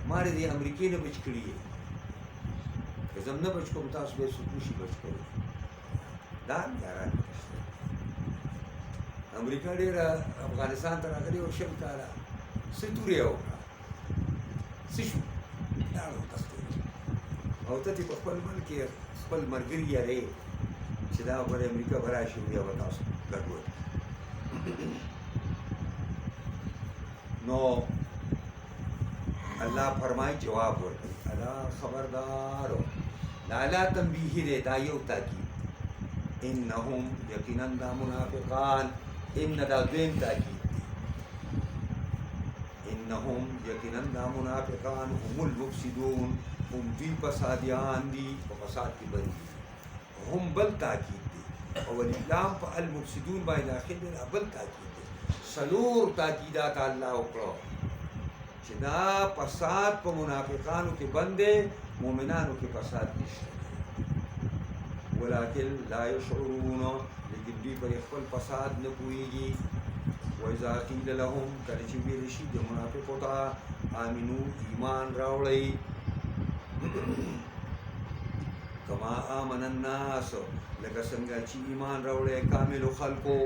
ما دې د امریکې نه بچ کړي یې، که زه نه بچ کوم تاسو به یې څوک نشي بچ کولی. دا یاران شته. امریکا ډېره افغانستان ته راغلې وه 20 کاله، څه تورې یې وکړه، څه شو؟ لاړه وتښتېده او ته دې په خپل ملک کې خپل ملګري یارې چې دا به د امریکا به راشي بیا به تاسو ګډوډ. نو الله فرمایي جواب ورکړي، الا خبردار، دا الا تنبیه دی، دا یو تاکید. انهم یقینا دا منافقان، ان دا دویم تاکید دی، انهم یقینا دا منافقان هم المفسدون، هم دوی فسادیان دي، په فساد کې بند دي. هم بل تاکید دی او الاسلام په المفسدون باندې داخل دی، بل تاکید دی. سلور تاکیدات الله وکړو چې دا فساد په منافقانو کې بند دی، مؤمنانو کې فساد نشته، ولكن لا يشعرون، لیکن دوی پر خپل فساد نه پوهېږي. وإذا قيل لهم، کله چې ویل شي د منافقو ته آمنو ایمان راوړئ کما آمن الناس، لکه څنګه چې ایمان راوړئ کاملو خلکو،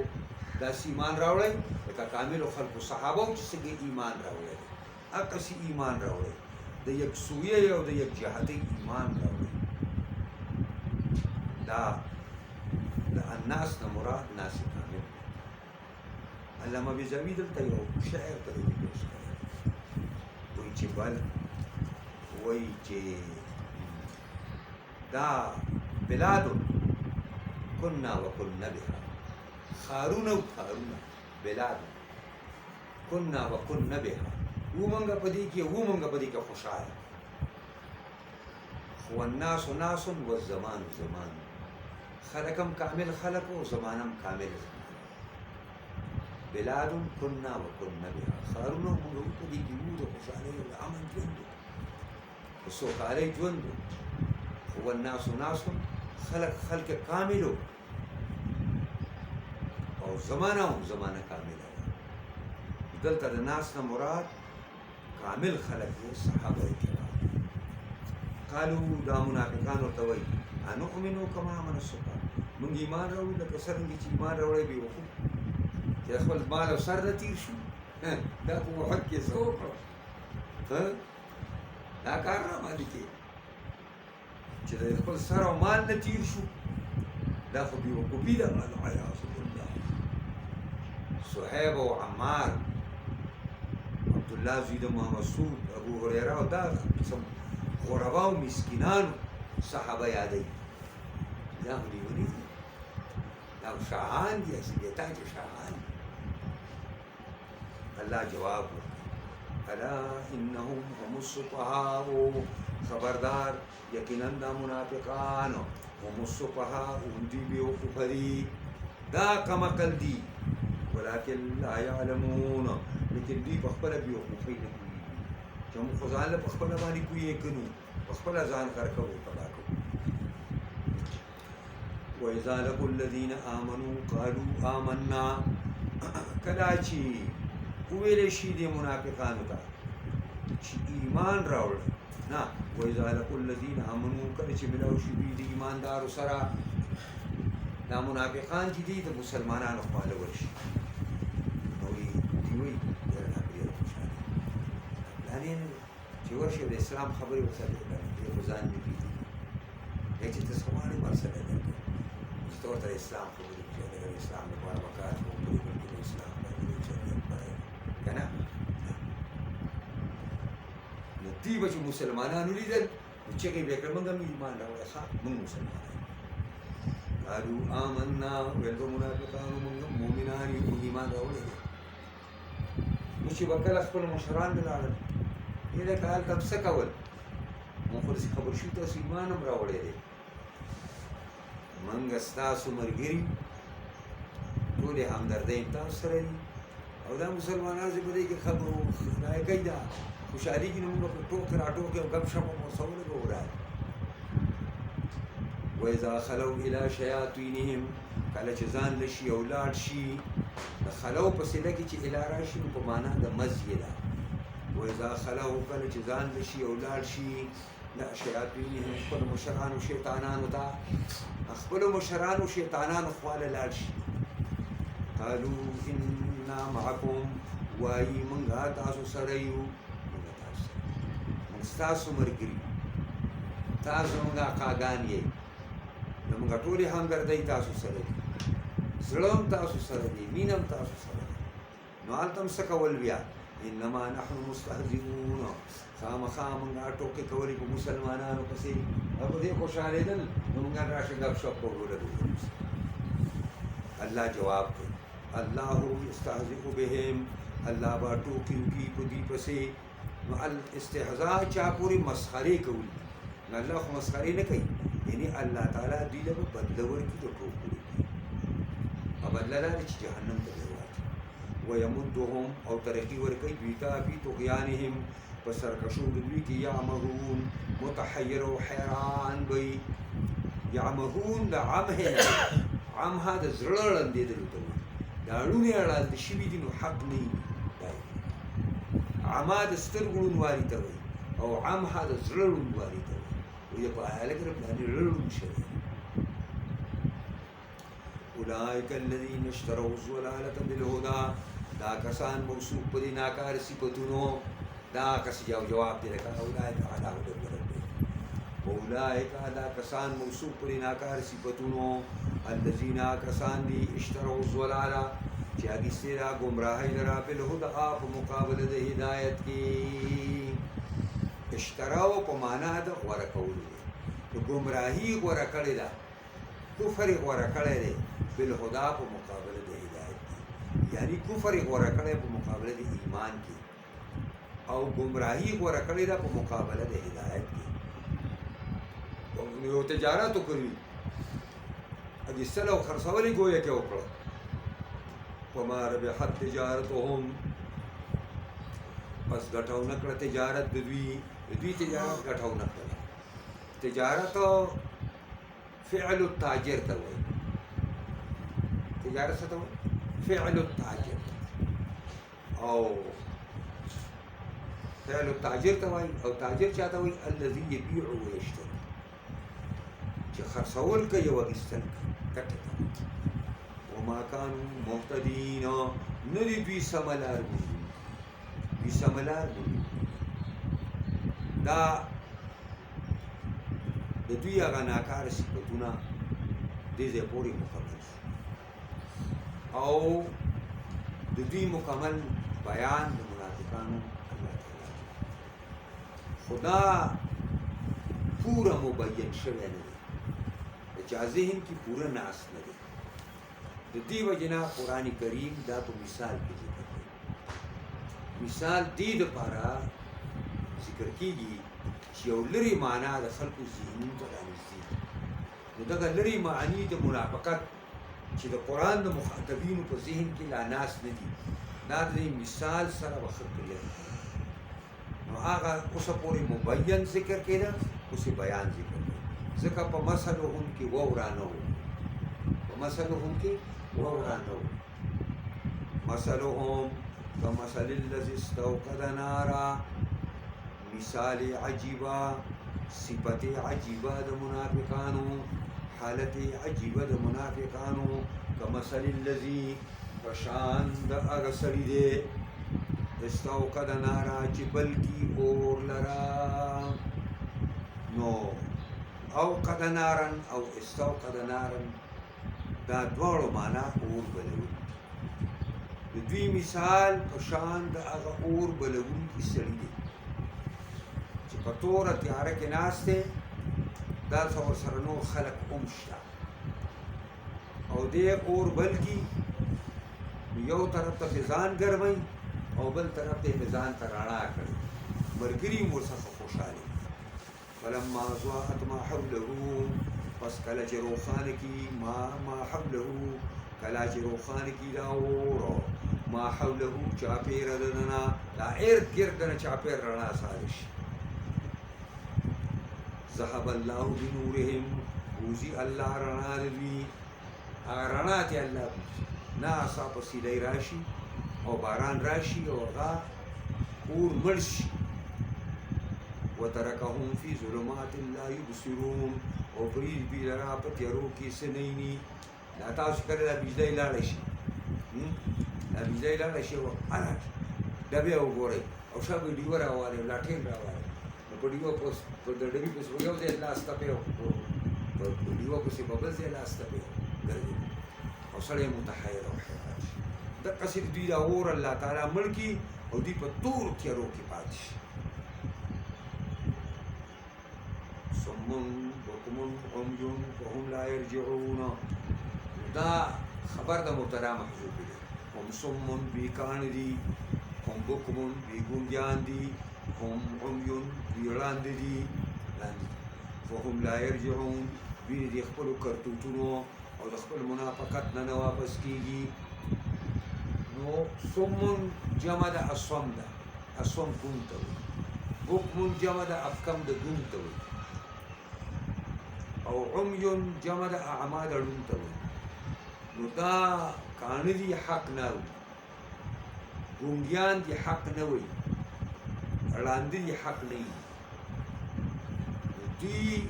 داسې ایمان راوړئ لکه کاملو خلکو صحابو چې څنګه ایمان راوړئ، هغسې ایمان راوړئ، د یکسویۍ او د یکجهتۍ ایمان راوړئ. دا د الناس نه مراد ناس کامل. علامه بیضاوي دلته یو شعر ته پیش کړی، وایي چې بل وایي چې دا بلاد كنا وكنا بها، خارون او خارونه بلاد كنا وكنا بها، ومنګه پدې کې ومنګه پدې کې خوشاله، خو الناس ناس والزمان زمان، خلقم کامل خلق و زمانم کامل زمان بلاد كنا وكنا بها خارون موږ په دې کې وو د خوشحالۍ او د امن ژوند د سوکالۍ ژوند هو الناس ناس خلق کامل او زمانه کامله دلته د ناس نه مراد کامل خلق دي صحابه کرام قالوا دا منافقان ورته وایي انؤمنو کما آمن السفهاء موږ ایمان راوړو لکه څرنګه چې ایمان راوړی بې وقوف چې خپل مال او سر نه تیر شو دا په احد کې څه وکړه دا کار راباندې کې چې د خپل سر او مال نه تیر شو دا خو بې وقوفي ده والعیاذ بالله صهیب او عمار عبدالله زوی د مسعود ابو هریره او دا غربا او مسکینانو صحابه یادوي دا خو لیوني دي دا شاهان دي اصل تاج شاهان الله جواب الا انهم هم السفهاء خبردار یقینا دا منافقان هم السفهاء هم دي بیوقوف دي دا کم عقل دي ولكن لا يعلمون لیکن دی په خپله بیوقوفۍ نه پوهېږي چې موږ خو ځان له په خپله باندې کوی کنو په خپله ځان کار کوو تباه کوو وإذا لقوا الذين آمنوا قالوا آمنا کله چې وویلی شي دې منافقانو ته چې ایمان راوړه نه وإذا لقوا الذين آمنوا کله چې ملاو شي دوی د ایماندارو سره دا منافقان چې دي د مسلمانانو خواله ورشي نو دوی وایي ډېره ډېره خوشحالي دا نه چې ورشي د اسلام خبرې ورسره وکړي دې خو ځان مې پېژني یا چې ته څه غواړې ورسره درکړې چې ته ورته اسلام خبرې وکړې د اسلام لپاره به کار وکړې بلکې د اسلام باندې شریعت باندې که نه نو دوی به چې مسلمانانو لیدل نو چغې به یې کړل موږ هم ایمان راوړی ښه موږ مسلمانان قالوا آمنا ویل به منافقانو موږ مؤمنان یو موږ ایمان راوړی دی نو چې به کله خپل مشران مې لاړل یې لکه هلته هم څه کول موږ خو داسې خبر شوي تاسو ایمان هم راوړی دی موږ ستاسو ملګري ټولې همدردۍ هم تاسو سره دي او دا مسلمانان چې په دې کې خبرو لایقۍ ده خوشحالېږي نو موږ به ټوکې راټوکې او ګپ شپ هم ورسره ولګو ورایو وإذا خلوا إلى شياطينهم کله چې ځان لشي او لاړ شي د خلو پسې لګي چې اله راشي په معنا د مزي ده وإذا خلوا کله چې ځان لشي او لاړ شي لا شياطينهم خپل مشرانو شیطانانو ته خپل مشرانو شیطانانو خواله لاړ شي قالوا إنا معكم وایي موږ تاسو سره یو موږ ستاسو ملګري تاسو موږ اکاګان یې نو موږ ټولې همدردۍ تاسو سره دي زړه هم تاسو سره دي مینه هم تاسو سره ده نو هلته هم څه کول بیا انما نحن مستهزئون خامخا موږ ټوکې کولې په مسلمانانو پسې او په دې خوشحالېدل نو موږ راشه ګپ شپ کوو ولګو الله جواب کوي الله یستهزئ بهم الله به ټوکې وکړي په دوی پسې نو الاستهزاء چا پورې مسخرې کوي نو الله خو مسخرې نه کوي یعنی الله تعالی دوی له بدله ورکړي د ټوکو او بدله دا چې جهنم ته ورواچي ویمدهم او ترقي ورکوي دوی ته فی طغیانهم په سرکشو د دوی کې یعمهون متحیر او حیران وي یعمهون د عمه عمها د زړه ړندېدلو ته وایي دا ړوڼې ړانده شوي دي نو حق نه وي عما د سترګو ړوندوالي ته وایي او عمها د زړه ړوندوالي ته وایي وی په هلک باندې ړوند شوی اولئک الذین اشتروا الضلالة بالهدى دا کسان موصوف په دې ناکار صفتونو دا کس جواب دی لکه اولئک علی هدى من ربهم اولئک دا کسان موصوف په دې ناکار صفتونو الذین کسان دي اشتروا الضلالة چې اخیستې دا ګمراهۍ لره بالهدى په مقابله د هدایت کې اشتراو په معنا د غوره کولو دی نو ګمراهي غوره کړې ده کفر یې غوره کړی دی بالهدا په مقابله د هدایت کې یعنی کفر یې غوره کړی په مقابله د ایمان کې او ګمراهي غوره کړې ده په مقابله د هدایت کې یو تجارت وکړي اګیستل او خرڅول یې ګویا کې وکړه. وما ربحت تجارتهم، پس ګټه ونه کړه تجارت د دوی تجارت ګټه ونه کړه. تجارت فعل التاجر ته وایي. تجارت څه ته وایي؟ فعل التاجر. او فعل التاجر ته وایي، او تاجر چاته وایي؟ الذي يبيع ويشتري، چې خرڅول کوي او اخیستل کوي، ګټه کوي. وما كانوا مهتدين، نه دي دوی سمه لار موندونکي، دوی سمه لار موندونکي. دا د دوی هغه ناکاره صفتونه دې ځای پورې مکمل شو، او د دوی مکمل بیان د منافقانو الله تعالی خدا پورا مبین شوی نه دی، د چا ذهن کې پورا ناس نه دی. د دې وجې نه قرآن کریم دا په مثال کې ذکر کوي. مثال دې دپاره ذکر کېږي چې یو لرې معنا د خلکو ذهنونو ته رانږدې کړي. نو دغه لرې معنی د منافقت چې د قرآن د مخاطبینو په ذهن کې لا ناس نه دي، دا د مثال سره به ښه کلیر کړي. نو هغه اوسه پورې مبین ذکر کېده، اوس بیان ذکر کړي. ځکه په مثلهم کې واو رانه و، په مثلهم کې واو رانه و. مثلهم کمثل الذي استوقد نارا، مثال عجیبه، صفت عجیبه د منافقانو، حالت عجیبه د منافقانو. کمثل الذي پشان د هغه سړي دی استوقد نارا چې بلکې اور لرا. نو اوقد نارن او استوقد نارن دا دواړو معنا اور بلوي. د دوی مثال پشان د هغه اور بلوونکي سړي دی چې په توره تیاره کې ناست دی، دلته ورسره نور خلک هم شته، او دې اور بلکې یو طرف ته ځان ګرموي او بل طرف ته ځان ته رڼا کړي، ملګري هم ورڅخه خوشحالي. فلما ضاءت ما حوله، پس کله چې روښانه کي ما حوله، کله چې روښانه کي دا اور ما حوله چاپېره د ده نه، دا ارد ګرد نه چاپېر رڼا ساره شي. ذهب الله بنورهم، بوزي الله رڼا د دوی، هغه رڼا ته الله بوزي. ناڅاپه په سیلۍ راشي او باران راشي او هغه اور مړ شي. وترکهم فی ظلمات لا یبصرون، او پرېږدي دوی لره په تیارو کې څه نه ویني. دا تاسو کله دا بجلی لاړه شي، دا بجلی لاړه شي او ډبې وګورئ او شا به ډیوه راوالئ، لاټین راوالئ، نو په ډیوه په د ډبې پسې به یو ځای لاس تپې په ډیوه پسې به بل ځای لاس تپې ګرځي او سړی متحیر او حیران شي. دقسې دوی دا اور الله تعالی مړ کړي او دوی په تورو تیارو کې پاتې شي. صم بکم عمي فهم لا يرجعون، دا خبر د مبتدا محذوف دی. هم صم بیکان دي، هم بکم بیګونګیان دي، هم عمي دوی ړانده دي، فهم لا يرجعون، دوی د خپلو کرتوتونو او د خپل منافقت نه نه واپس کېږي. نو صم جمع د اصم ده، اصم ګونګ ته وایي. بکم جمع د افکم د ګونګ ته وایي، او عمي جمع د اعما د ړوند ته وایي. نو دا کاڼه دي حق نه وایي، ګونګیان دي حق نه وایي، ړانده دي حق نه وي. دوی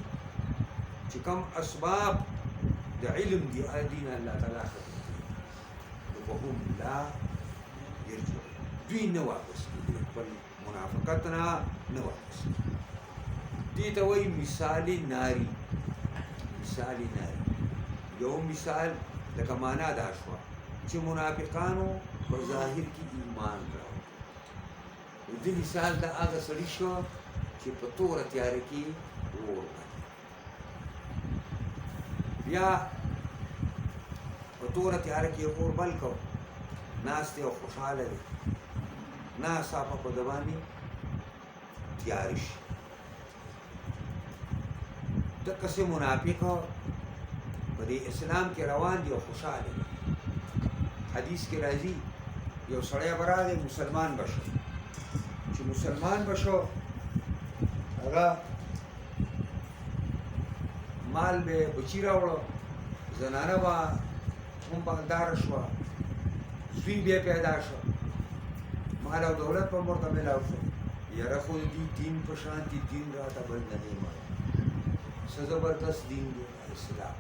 چې کوم اسباب د علم دي دین الله تعالی ختم کړي، نو فهم لا یرجعون، دوی نه واپس کېږي، خپل منافقت نه واپس کېږي. دې ته وایي مثال ناري. مثال ناري یو مثال لکه معنا دا شوه چې منافقانو په ظاهر کې ایمان راوړ. دې مثال د هغه سړي شو چې په توره تیاره کې اور باندې، بیا په توره تیاره کې اور بل کو، ناست او خوشحاله دی، ناڅاپه په ده باندې تیاره شي. دقسې منافق په دې اسلام کې روان دي او خوشاله دي. حدیث کې راځي یو سړی به راغی مسلمان به شو. چې مسلمان به شو هغه مال به بچي راوړو، زنانه به هم مالداره شوه، زوی بیا پیدا شو، مال او دولت به ورته میلاو شو. یاره خو دې دین په شانتي دین راته بل نه دی معلوم. څه زبردست دین دی اسلام.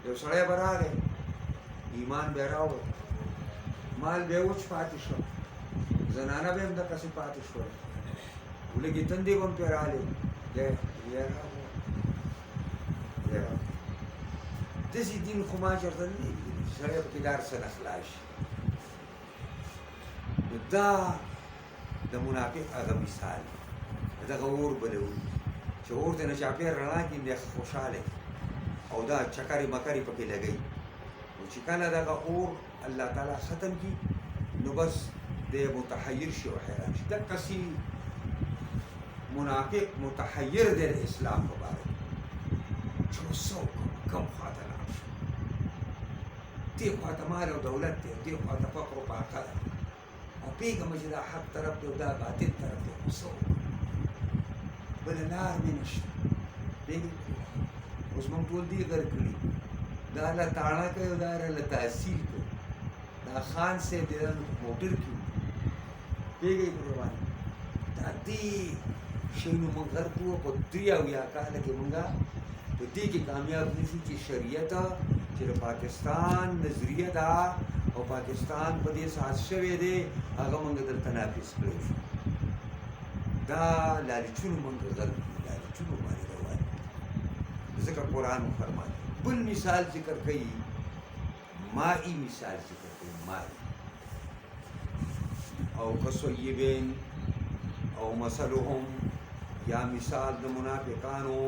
یو سړی به راغی ایمان به یې راوړ، مال به یې وچ پاتې شو، زنانه به هم دقسې پاتې شول، ولږې تندې به هم پرې رالې. داسې دین خو ما چېرته نه دی لیدلی چې سړی پکې د هر څه نه خلاص شي. نو دا د منافق هغه مثال دی. دغه اور به له وي چې اور ته نه چاپېر رڼا کړي دی خوشحاله او دا چکرې مکرې پکې لګوي. او چې کله دغه اور الله تعالی ختم کړي نو بس دی متحیر شي او حیران شي. دقسې منافق متحیر دی د اسلام په باره کې چې اوس څه وکړم، کوم خواته لاړ شم، دې خواته مال او دولت دی، دې خواته فقر و فاقه ده، او پوهېږم چې دا حق طرف دی او دا باطل طرف دی، خو څه وکړم، بله لار مې نشته. پوهېږې اوس موږ ټول دې غر کړي، دا له تاړه کوي او دا له تحصیل کوي. دا خان صاحب دی دا موټر کې پوهېږې قرباني دا دې شی نو موږ غر کړو. په 3 اویا کاله کې موږ په دې کې کامیاب نه شو چې شریعت چې د پاکستان نظریه ده او پاکستان په دې اساس شوی دی هغه موږ دلته نافذ کړی شو. دا لالچونو موږ غر کړو، لالچونو باندې روان ځکه قرآن فرمایي. بل مثال ذکر کوي، مائی مثال ذکر کوي، مائی او کصیبین او مثلهم یا مثال د منافقانو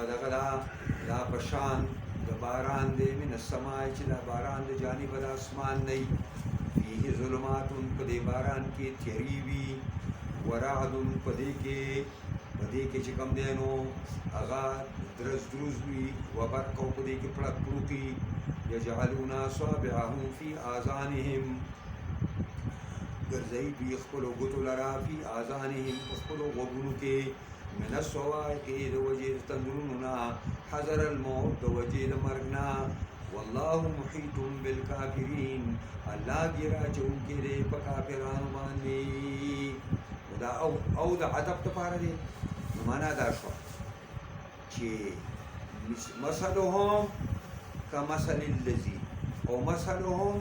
دغه دا پشان د باران دی من السماء چې دا باران د جانب د اسمان نه وي، فیه ظلمات په دې باران کې تیری وي، ورعد په دې کې چې کوم دی نو هغه درز وي، وبرق په دې کې پړک پړوکي، یجعلون اصابعهم فی آذانهم ګرځوي دوی خپلو ګوتو لره فی آذانهم په خپلو غوږونو کې من الصواعق د وجې د تندرونو نه، حذر الموت د وجې د مرګ نه، والله محیط بالکافرین الله ګیره اچوونکی دی په کافرانو باندې. دا او د ادب دپاره دی. نو معنا دا شوه چې مثلهم کمثل الذی او مثلهم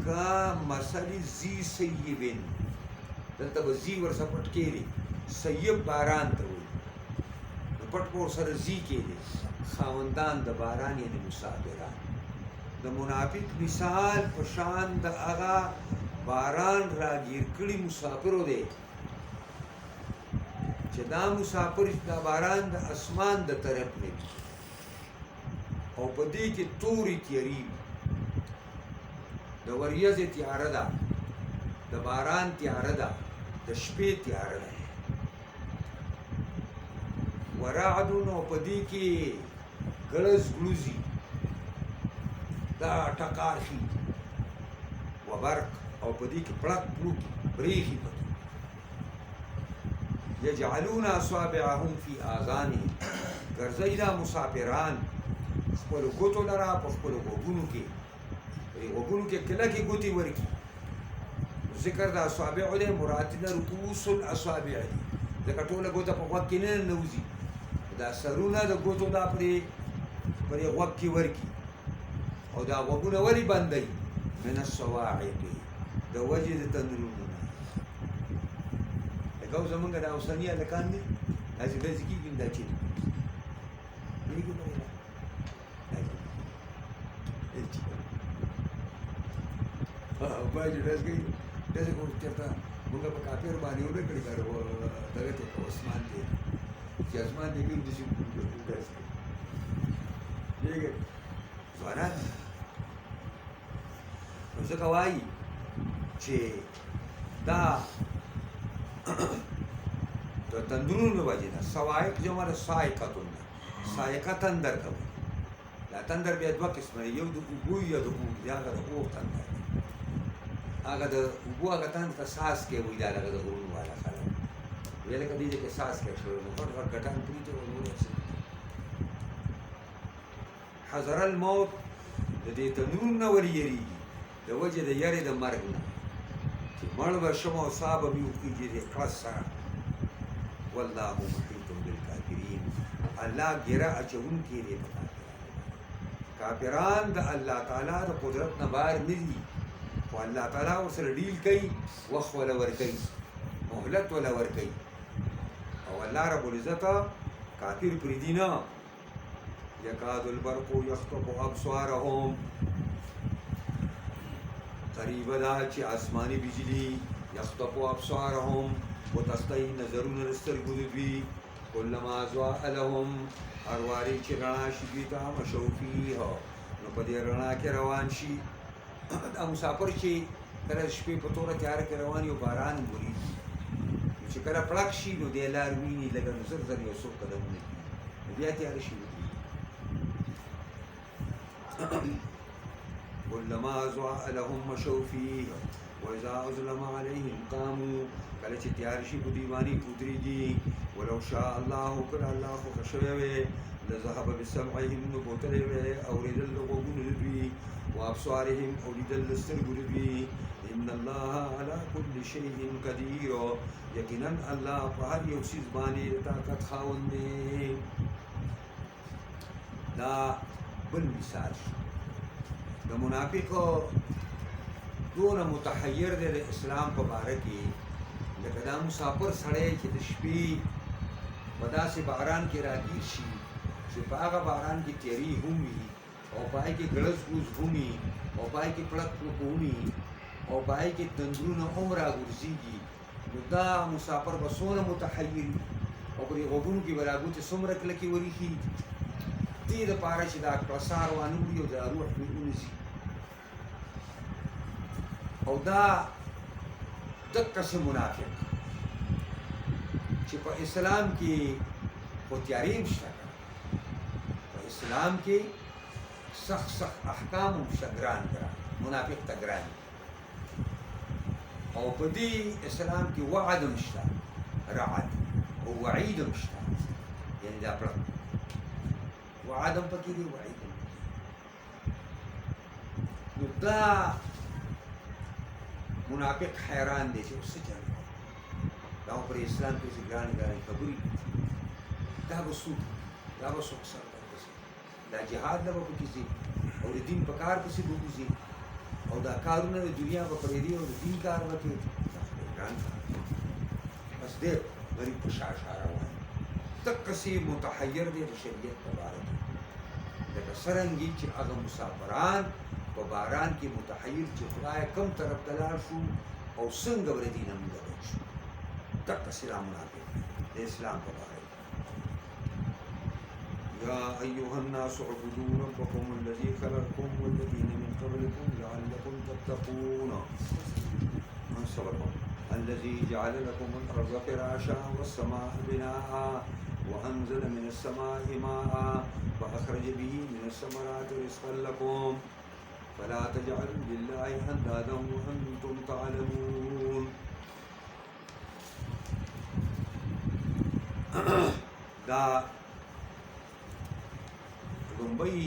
کمثل ذی سیبن، دلته به ذی ورسره پټ کېږي، سیب باران ته وایي، نو پټ به ورسره ذی کېږي، خاوندان د باران یعنې مسافران. د منافق مثال په شان د هغه باران راګیر کړي مسافرو دی چې دا مسافر دا باران د اسمان د طرف نه وي او په دې کې تورې تیارې وي، د وریځې تیاره ده، د باران تیاره ده، د شپې تیاره ده، ورعدون او په دې کې ګړز ګړوزي دا ټکار شي، وبرق او په دې کې پړک پړوکي برېښي پکې، یجعلون اصابعهم فی آذانهم ګرځوي دا مسافران خپلو ګوتو لره په خپلو غوږونو کې، غوږونو کې کلکې ګوتې ورکړي. ذکر د اصابعو دی، مراد نه رؤوس الاصابع دي، ځکه ټوله ګوته په غوږ کې نه ننوځي، دا سرونه د ګوتو دا پرې غوږ کې ورکړي او دا غوږونه ولې بندوي؟ من الصواعق د وجې د تندرونو نه. لکه اوس زمونږ دا اوسني هلکان دي داسې ډزې کېږي دا چیرې باید ډز کوي، ډزې کوو چېرته مونږ په کافر باندې ونه کړي دغه ته په اسمان دی چې اسمان دی کوي داسې ډز کوي. پوهېږې ځوانان نو ځکه وایي چې دا د تندرونو وجې نه. سوایق جمع د سایقتون نه، سایقه تندر ته وایي. دا تندر بیا دوه قسمه دی، یو د اوبو یا د اور دی. هغه د اور تندر دی، هغه د اوبو هغه تندر ته څاڅکی وایي. دا لکه د غرونو والا خلک وایي لکه دې ځای کې څاڅکی شوی نو غټ غټ ګټان پرېږدي او نور یې څه. حذر الموت د دې تنور نه ور یېرېږي د وجې د یارې د مرګ نه چې مړ به شم او سا به مې وخېږي د کړس سره. والله محیط بالکافرین، الله ګیره اچوونکی دی په کافرانو. کافران د الله تعالی د قدرت نه بهر نه دي، خو الله تعالی ورسره ډیل کوي، وخت وله ورکوي، مهلت وله ورکوي. او الله رب العزت کافر پرېږدي نه. یکاد البرق یخطف ابصارهم، قریبه ده چې آسماني بجلي یخطف ابصارهم وتستی نظرونه د سترګو د دوی. کلما ضاء لهم، هر وارې چې رڼا شي دوی ته مشوا فیها، نو په دې رڼا کې روان شي. دا مسافر چې کله د شپې په توره تیاره کې روان یو باران وریږي، نو چې کله پړک شي نو دی لار ویني لږه نو زر زر یو څو قدمونه کېږي، نو بیا تیاره شي ودرېږي. كلما ضاء لهم مشوا فيه وإذا أظلم عليهم قاموا، کله چې تیار شي په دوی باندې ودرېږي. ولو شاء الله، کله الله خوښه شوی وی، لذهب بسمعهم، نو بوتلی وی اورېدل د غوږونو د دوی، وابصارهم، او لیدل د سترګو د دوی. ان الله على كل شيء قدير، یقینا الله په هر یو څیز باندې د طاقت خاوند دی. دا بل مثال د منافقو دونه متحیر دی د اسلام په باره کې، لکه دا مسافر سړی چې د شپې په داسې باران کې راګیر شي چې په هغه باران کې تیری هم وي، او پای کې ګړز ګوز هم وي، او پای کې پړک پړک هم وي، او پای کې تندرونه هم راګرځېږي. نو دا مسافر به څومره متحیر وي، او په دې غوږونو کې به راګوتې څومره کلکې وریښي، دې دپاره چې دا کړسار وانه وړي او دا روح پرې ونیسي. او دا دقسې منافق چې په اسلام کې خو تیارې هم شته، په اسلام کې سخت سخت احکام هم شته، ګران ګران منافق ته ګران. او په دې اسلام کې وعد هم شته، رعد او وعید هم شته، یعنې دا پړک وعد هم پکې دی، وعید هم. نو دا منافق حیران دی چې اوس څه چل دا پر اسلام کې چې ګرانې ګرانې خبرې دا به څوک، دا به څوک سر ته ورسوي، دا جهاد نه به پکې ځي، او د دین په کار پسې به وځي، او دا کارونه د دنیا به پرېږدي او د دین کار به کوي. دا خو ګران کار دی، بس ډېر غریب په شا شا روان دقسې متحیر دی د شریعت په باره کې. لکه څرنګې چې هغه مسافران په باران کې متحیر چې خدای کوم طرف ته لاړ شو او څنګه به د دین نه موږ بچ شو، دقسې دا منافق د اسلام په باره کې. یا ایها الناس اعبدوا ربکم الذي خلقکم والذین من قبلکم لعلکم تتقون. الذي جعل لكم الأرض فراشا والسماء بناء وأنزل من السماء ماء فأخرج به من الثمرات رزقا لكم فلا تجعلوا لله أندادا وأنتم تعلمون. دا لومبۍ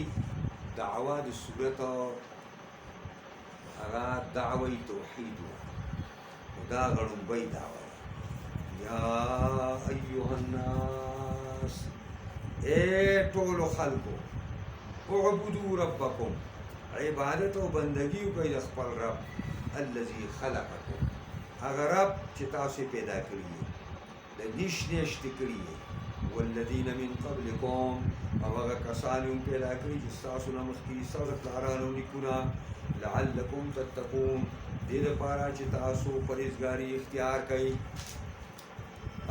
دعوه د صورت هغه دعوه توحید دا غړومبۍ دعوه. یا ایها الناس، اے ټولو خلکو، اعبدوا ربکم، عبادت او بندگی وکړئ د خپل رب، الذي خلقکم، هغه رب چې تاسو پیدا کړي یې، د نیش نیشتې کړي یې، والذین من قبلکم، او هغه کسان هم پیدا کړي چې ستاسو نه مخکې ستاسو پلاران او نیکونه، لعلکم تتقون، دې دپاره چې تاسو پرهیزګاري اختیار کړئ.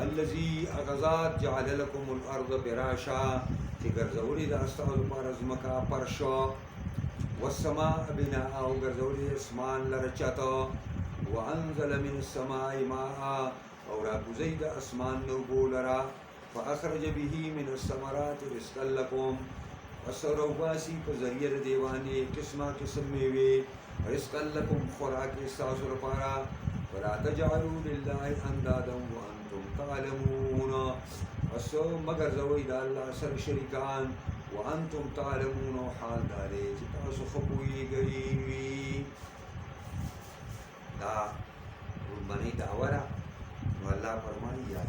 الذي هغه ذات جعل لکم الارض فراشا، چې ګرځولې ده ستاسو لپاره ځمکه فرشه، والسماء بناء، او ګرځولې اسمان لره چته، وانزل من السماء ماء، او را کوزی د اسمان نو بولرا فاخرج به من الثمرات رزقا لكم وسر وباسي په ذریعه د دیوانه قسمه قسم میوه رزقا لكم خوراک استاسو لپاره ولا تجعلوا لله اندادا وانتم تعلمون وسو مگر زوی د الله سره شریکان وانتم تعلمون حال داره چې تاسو خپويږئ دا ورمنی داورا نو الله فرمایي یا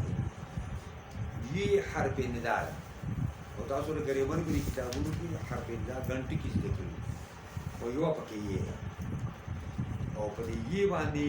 یہ حرف ندار او تاسو د غریبانو په کتابونو کې حرف ندار غنټي کې ذکر کړي او یو پکې یې او په دې باندې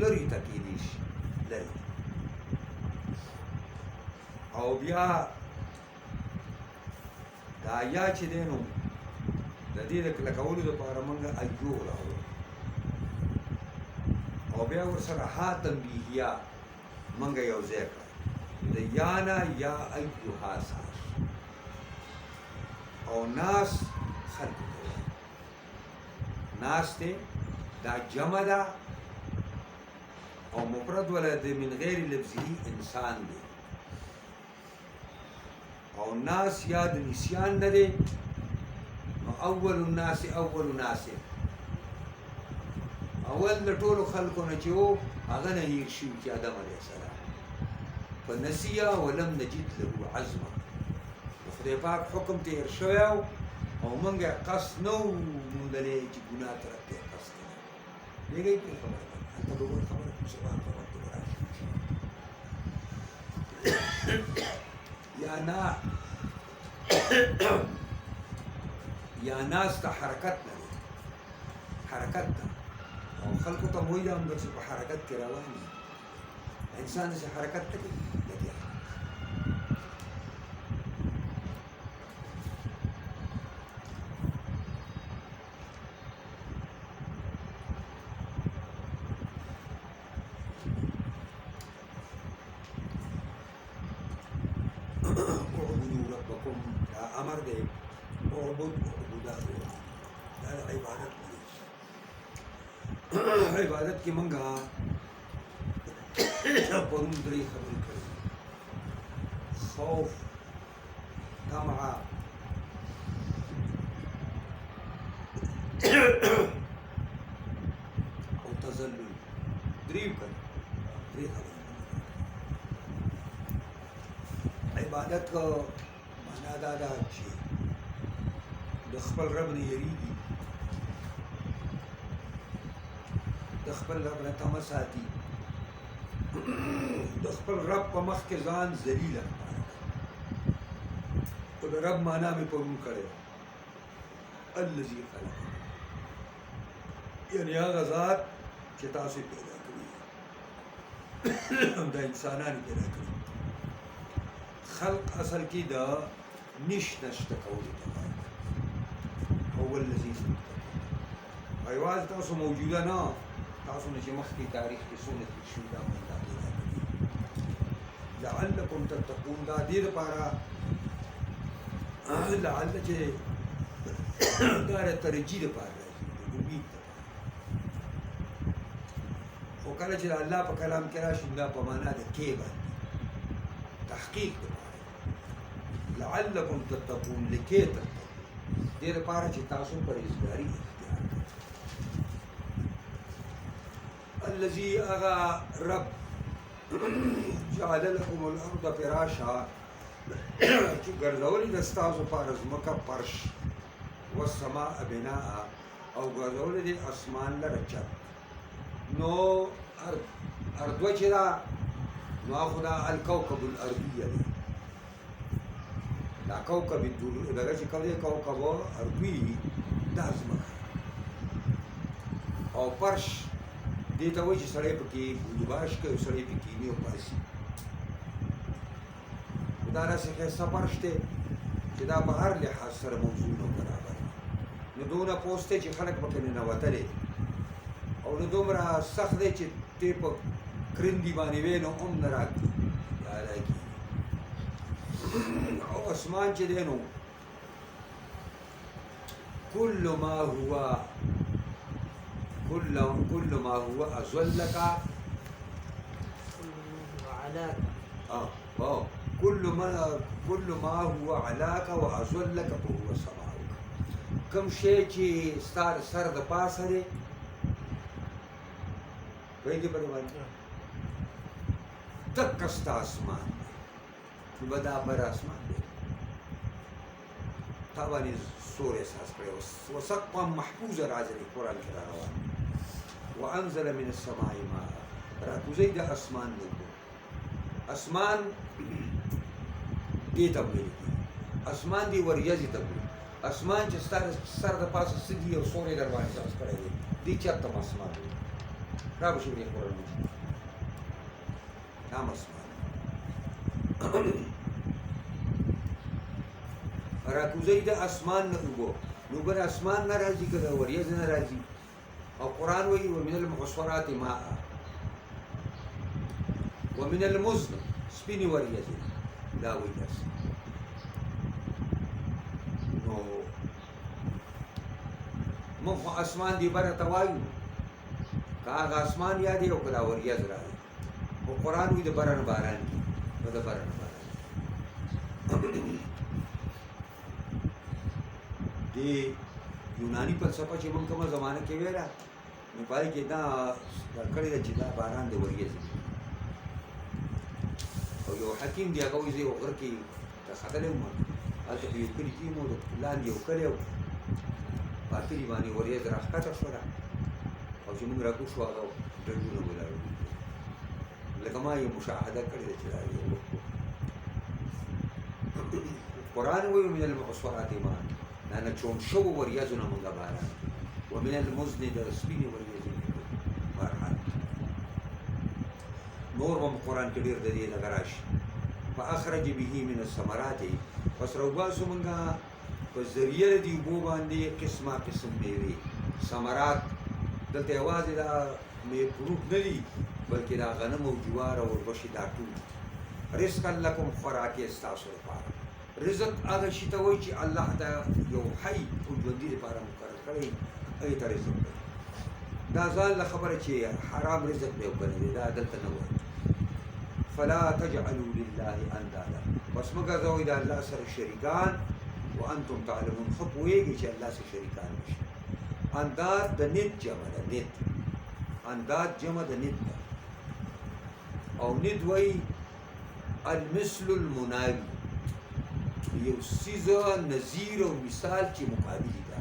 لري تکیدیش لري او بیا دا یا چې دینو د دې لکولو لپاره موږ ایو راوړو او بیا ورسره ها تنبیهیا موږ یو ځای کړو د یانا یا ایوها ساس او ناس خلق ناس ته دا جمع ده او مفرد ولد من غیر لفظی انسان دی او ناس یاد نسیان نه دی نو اول الناس اول ناس اول د ټولو خلکو نه چې وو هغه نه هیر شو چې آدم علیه السلام فنسیا ولم نجد له عزما خدای پاک حکم تیر شوی او مونږه قصد نو مونږلې چې ګناه ترته قصد نه دیږي په خبره ته به خبره سبحان الله یا ناس ته حرکت نه حرکت ته او خلکو ته وایي هم چې په حرکت کې روان دي انسان چې حرکت ته کوي اعبدوا ربكم دا امر دی عبودہ دا عبادت دی عبادت کی منگا پرون درې خبرې کړې خوف طمع او تذلل درې خبرې عبادت کو معنا دا چې د خپل رب نه یریږي د خپل رب نه تمه ساتي د خپل رب په مخ کې ځان ذلیل او د رب معنا مې پرون کړی الذي خلق یعنی هغه ذات چې تاسو پیدا کړی د انسانانو پیدا کړی خلق اصل کی دا نشته کولی هو الذي ایواز تاسو موجوده نه تاسو نشي مخکې تاریخ کې سنت شو دا لعلكم تتقون دا دې لپاره لعل چې دا ترجیح لپاره امید خو کله چې الله په کلام کې راشي دا په معنا د کې باندې تحقیق لعلكم تتقون لکې تتقون دې لپاره چې تاسو پرهیزګاري اختیار کړئ الذي اغا رب جعل لكم الارض فراشا چې ګرځولې د ستاسو لپاره ځمکه فرش والسماء بناء او ګرځولې د اسمان لره چت نو ارض چې دا نو خدا الكوكب الارضيه دی دا کوكب دغه چې کوكب ارضي دا ځمکه او فرش دې ته وایي چې سړی پکې ګلباش کوي سړی پکې نه وپاسي دا راسه ښایسته فرش دی چې دا په هر لحاظ سره موضوع نه برابر نو دونه پوسټ چې خلک پکې ننوتلی او نو دومره سخت دی چې ته په کرندي باندې وې نو هم نه راکړي دا راکړي او اسمان چې دی نو كل ما هو أزلك علاك كل ما هو علاك وأذلك فهو سماؤك. کوم شی چې ستا د سر د پاسه دی پوهېږې په دې باندې دقه ستا اسمان دی نو به دا بر اسمان دی تا باندې سور احساس کړی وسقفا محفوظه راځي قرآن کې را روان وانزل من السماء ماء راکوزی د اسمان نه اسمان دې ته ویل اسمان دی وریځې ته ویل اسمان چې سر د پاسه سدي او سورې در باندې احساس کړی دی دې چېرته اسمان دی را به شي دې قرآن نام اسمان راکوزی د اسمان نه اوبه نو بر اسمان نه راځي که د وریځ نه راځي او قرآن وایي ومن المعصرات ماء ومن المزن سپینې وریځې دا وایي داسې نو موږ خو اسمان دې بره ته وایو که هغه اسمان یادې او که دا وریځ راځي خو قرآن وایي د بره نه باران کي نو د بره نه باران دی یونانی فلسفه چې موږ کومه زمانه کې ویله نو په هغې کې دا کړې ده چې دا باران د وریځې او یو حکیم دی هغه وایي زه یو غر کې ختلی وم هلته په یو کلي کې مو لاندې یو کلی و په کلي باندې وریځ راښکته شوله او چې موږ راکوز شو هغه ډنډونه ولاړ لکه ما یې مشاهده کړې ده چې دا قرآن وایي من المعصرات ماء نه چون شو وریځو نه مونږه باران ومن المزن د سپینې وریځې باران نور هم قرآن کې ډېر د دې دغه راشي فاخرج به من الثمرات پس راوباسو مونږه په ذریعه د دې اوبو باندې قسمه قسم میوې ثمرات دلته یوازې دا فروټ نه دي بلکې دا غنم او جوار او وربشې دا ټول رزقا لکم خوراک یې ستاسو لپاره رزق هغه شي ته وایي چې الله دا یو حی او ژوندي لپاره مقرر کړی هغې ته رزق دی دا ځان له خبره چې حرام رزق دی او که نه دی دا دلته نه وایي فلا تجعلوا لله اندادا بس مه ګرځوئ د الله سره شریکان وانتم تعلمون ښه پوهېږئ چې الله سره شریکان نشته انداد د ند جمع ده ند انداد جمع د ند ده او ند وایي المثل المناوي یو سیزه نظیر او مثال چې مقابلي ده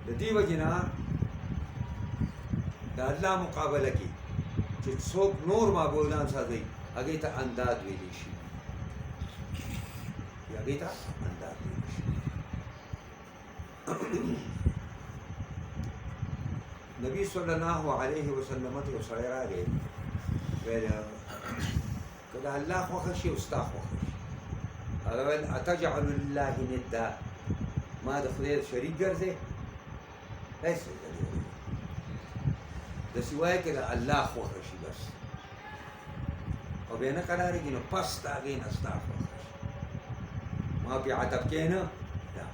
د دې وجې نه د الله مقابله کې چې څوک نور معبودان ساتي هغې ته انداد ویلی شي هغې ته انداد ویلی شي نبی صلی الله علیه وسلم ته یو سړی راغی ویل که د الله خوښه شي او ستا خوښه شي هغه ویل اتجعل لله ندا ما د خدای شریک ګرځې هیڅ داسې وایه که د الله خوښه شي بس او بیا نه قرارېږي نو پس د هغې نه ستا خوښه شي ما پې عطف کې نه دا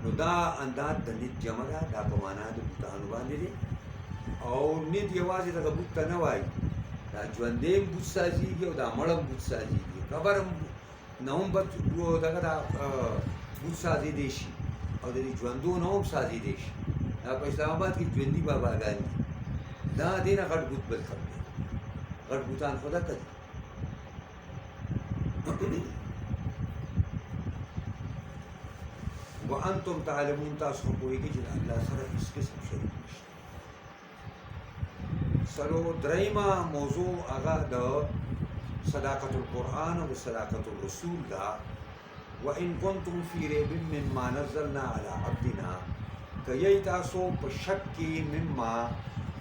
نو دا انداد د ند جمع ده دا په معنا د بوتانو باندې دی او ند یوازې دغه بوت ته نه وایي دا ژوندی هم بوت سازېږي او دا مړ هم بوت سازېږي قبر هم نه هم دغه دا بوت سازېدی شي او د دې ژوندو نه هم سازېدی شي دا په اسلام آباد کې ژوندي باباګانې دا دې نه غټ بوت بل کوم دی غټ بوتان خو دلته دي وانتم تعلمون تاسو خو پوهېږئ چې د الله سره هېڅ قسم شریک نشته دریمه موضوع هغه د صداقت القرآن او صداقت الرسول ده وان کنتم فی ریب مما نزلنا علی عبدنا که یی تاسو په شک کې مما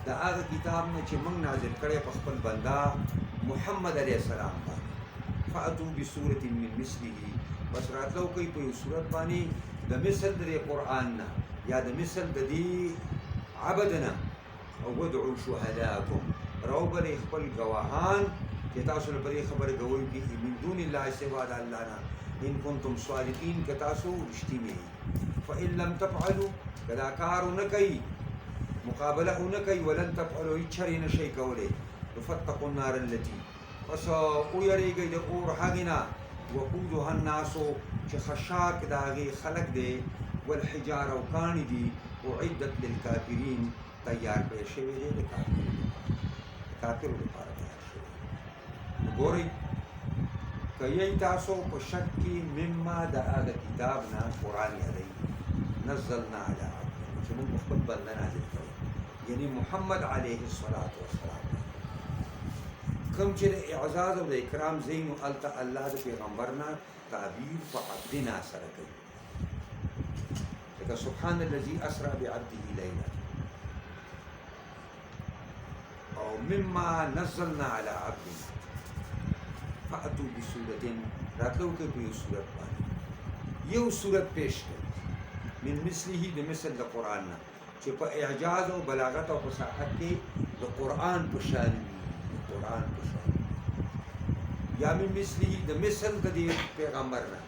د هغه کتاب نه چې موږ نازل کړی په خپل بنده محمد علیه السلام باندې فاتوا بسورة من مثله بس راتلو کوي په یو صورت باندې د مثل د قرآن نه یا د مثل د دې عبد نه او ودعوا شهداءکم راوبلئ خپل ګواهان چې تاسو له پرې خبره کوئ کې من دون الله سوا د الله نه ان کنتم صادقین که تاسو رښتینی فإن لم تفعلوا که دا کار ونه کوي مقابله نه کوي ولن تفعلوا هیڅ نشي کولی فاتقوا النار التي پس ویریږئ د اور هغې نه وقودها الناس چې خشاک د هغې خلک دی والحجاره او کاڼي دي اعدت للکافرین تیار کړی شوی دی د کافرو لپاره تیار شوی نو ګورئ که یی تاسو په شک کې مما د هغه کتاب نه قرآن یادوي نزلنا علی عبدنا چې موږ په خپل بنده نازل کړی یعنی محمد علیه الصلاة والسلام کوم چې د اعزاز او د اکرام ځای نو هلته الله د پیغمبر نه تعبیر په عبدنا سره کوي لکه سبحان الذي اسرى بعبده لیلا او مما نزلنا على عبدنا فأتوا بسورة راتلو کې په یو صورت باندې یو صورت پیش کړي من مثله د مثل د قرآن نه چې په اعجاز او بلاغت او فصاحت کې د قرآن په شان قرآن په شان یا من مثله د مثل د دې پیغمبر نه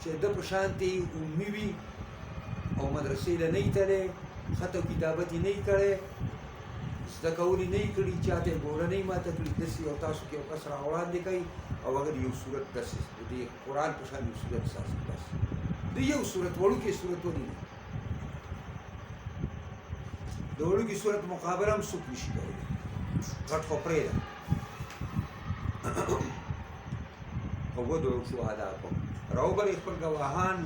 چې د په شان ته امي وي او مدرسې له نه تلې خطو کتابت نه کړي زده کول نه کړي چاته ګوره نه ماته کړي دسي او تاسو کې اوس را وړاندې کوي او هغه یو صورت داسې د قرآن په شان یو صورت ساس بس د یو صورت وړوکې صورت ونی د وړوکې صورت مقابله هم څوک نشي کولی غټ خو پرېږده او ودعوا شهداءکم راوبلئ خپل ګواهان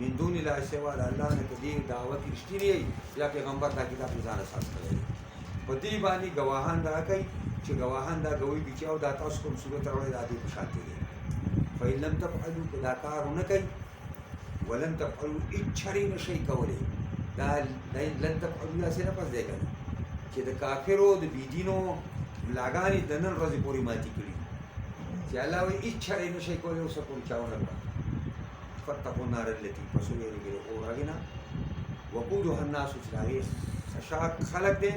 من دون الله سوا د الله نه که دې دعوت رښتینې یا پیغمبر دا کتاب ځان اساس کړی په دې باندې ګواهان دا کوي چې ګواهان دا ګوي چې او دا تاسو کوم صورت راوړی دا دې په شان دی فإن لم تفعلوا دا کار نه کوي ولن تفعلوا اچري نشي کولی دا لن تفعلوا داسې نه پس دی کنه چې د کافرو د بيدینو لاګانې د نن ورځې پورې ماتې کړي چې الله وایي اچري نشي کولی اوس پورې چاونه کړه فاتقوا النار التي پسو یریږي اور هغې نه وقودها الناس چې د هغې خشاک خلک دی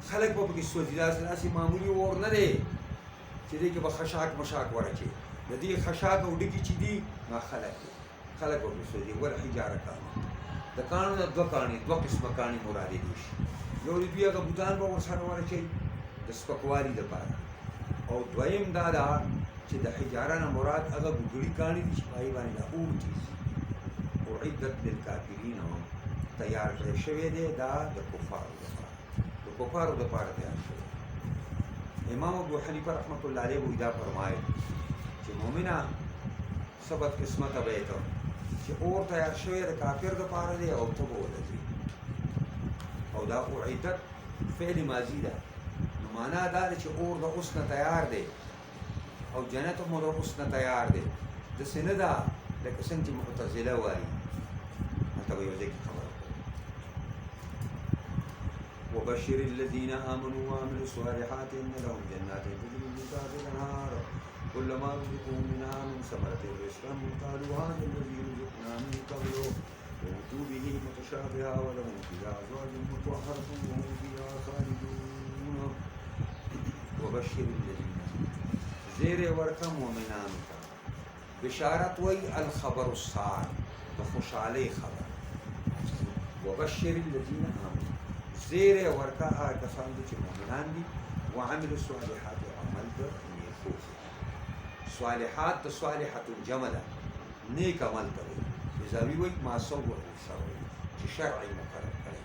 خلک به پکې سوځي داسې معمولي اور نه دی چې دې کې به خشاک مشاک ورچي د دې خشاک او ډکي چې دي هغه خلک دي خلک به پکې سوځي والحجاره کاڼي د کاڼو نه دوه کاڼي دوه قسمه کاڼي مرادې دي یو د دوی هغه بوتان به ورسره ورچوي د سپکوالي دپاره او دویم دا ده چې د حجاره نه مراد هغه ګوګړي کاڼي دي چې په هغې باندې دا اور تېزي اعدت للکافرین تیار کړی شوی دی دا د کفارو دپاره د کفارو دپاره تیار شوی امام ابو حنیفه رحمت الله علیه وایي دا فرمایل چې مؤمنه څه بدقسمته به یې ته چې اور تیار شوی د کافر دپاره دی او ته به ولځې او دا اعدت فعل ماضي ده نو معنا دا ده چې اور د اوس نه تیار دی او جنت هم د اوس نه تیار دی داسې نه ده لکه څنګه چې معتزله وایي هلته به یو ځای کې خبره وبشر الذين آمنوا وعملوا الصالحات إن لهم جنات تجري من تحتها الأنهار كلما رزقوا منها من ثمرة رزقا قالوا هذا الذي رزقنا من قبل وأتوا به متشابها ولهم فيها أزواج مطهرة وهم فيها خالدون وبشر الذين زیر ورکا مؤمنان کا بشارت وی الخبر السار بخوشحالی خبر وبشر الذين آمنوا زیر ورکا آئے کسان دی چی مؤمنان دی وعمل الصالحات عمل در نیکو صالحات دا صالحات جمع دا نیک عمل کرے ازاوی وی ما صور شرعی چی شرعی مقرر کرے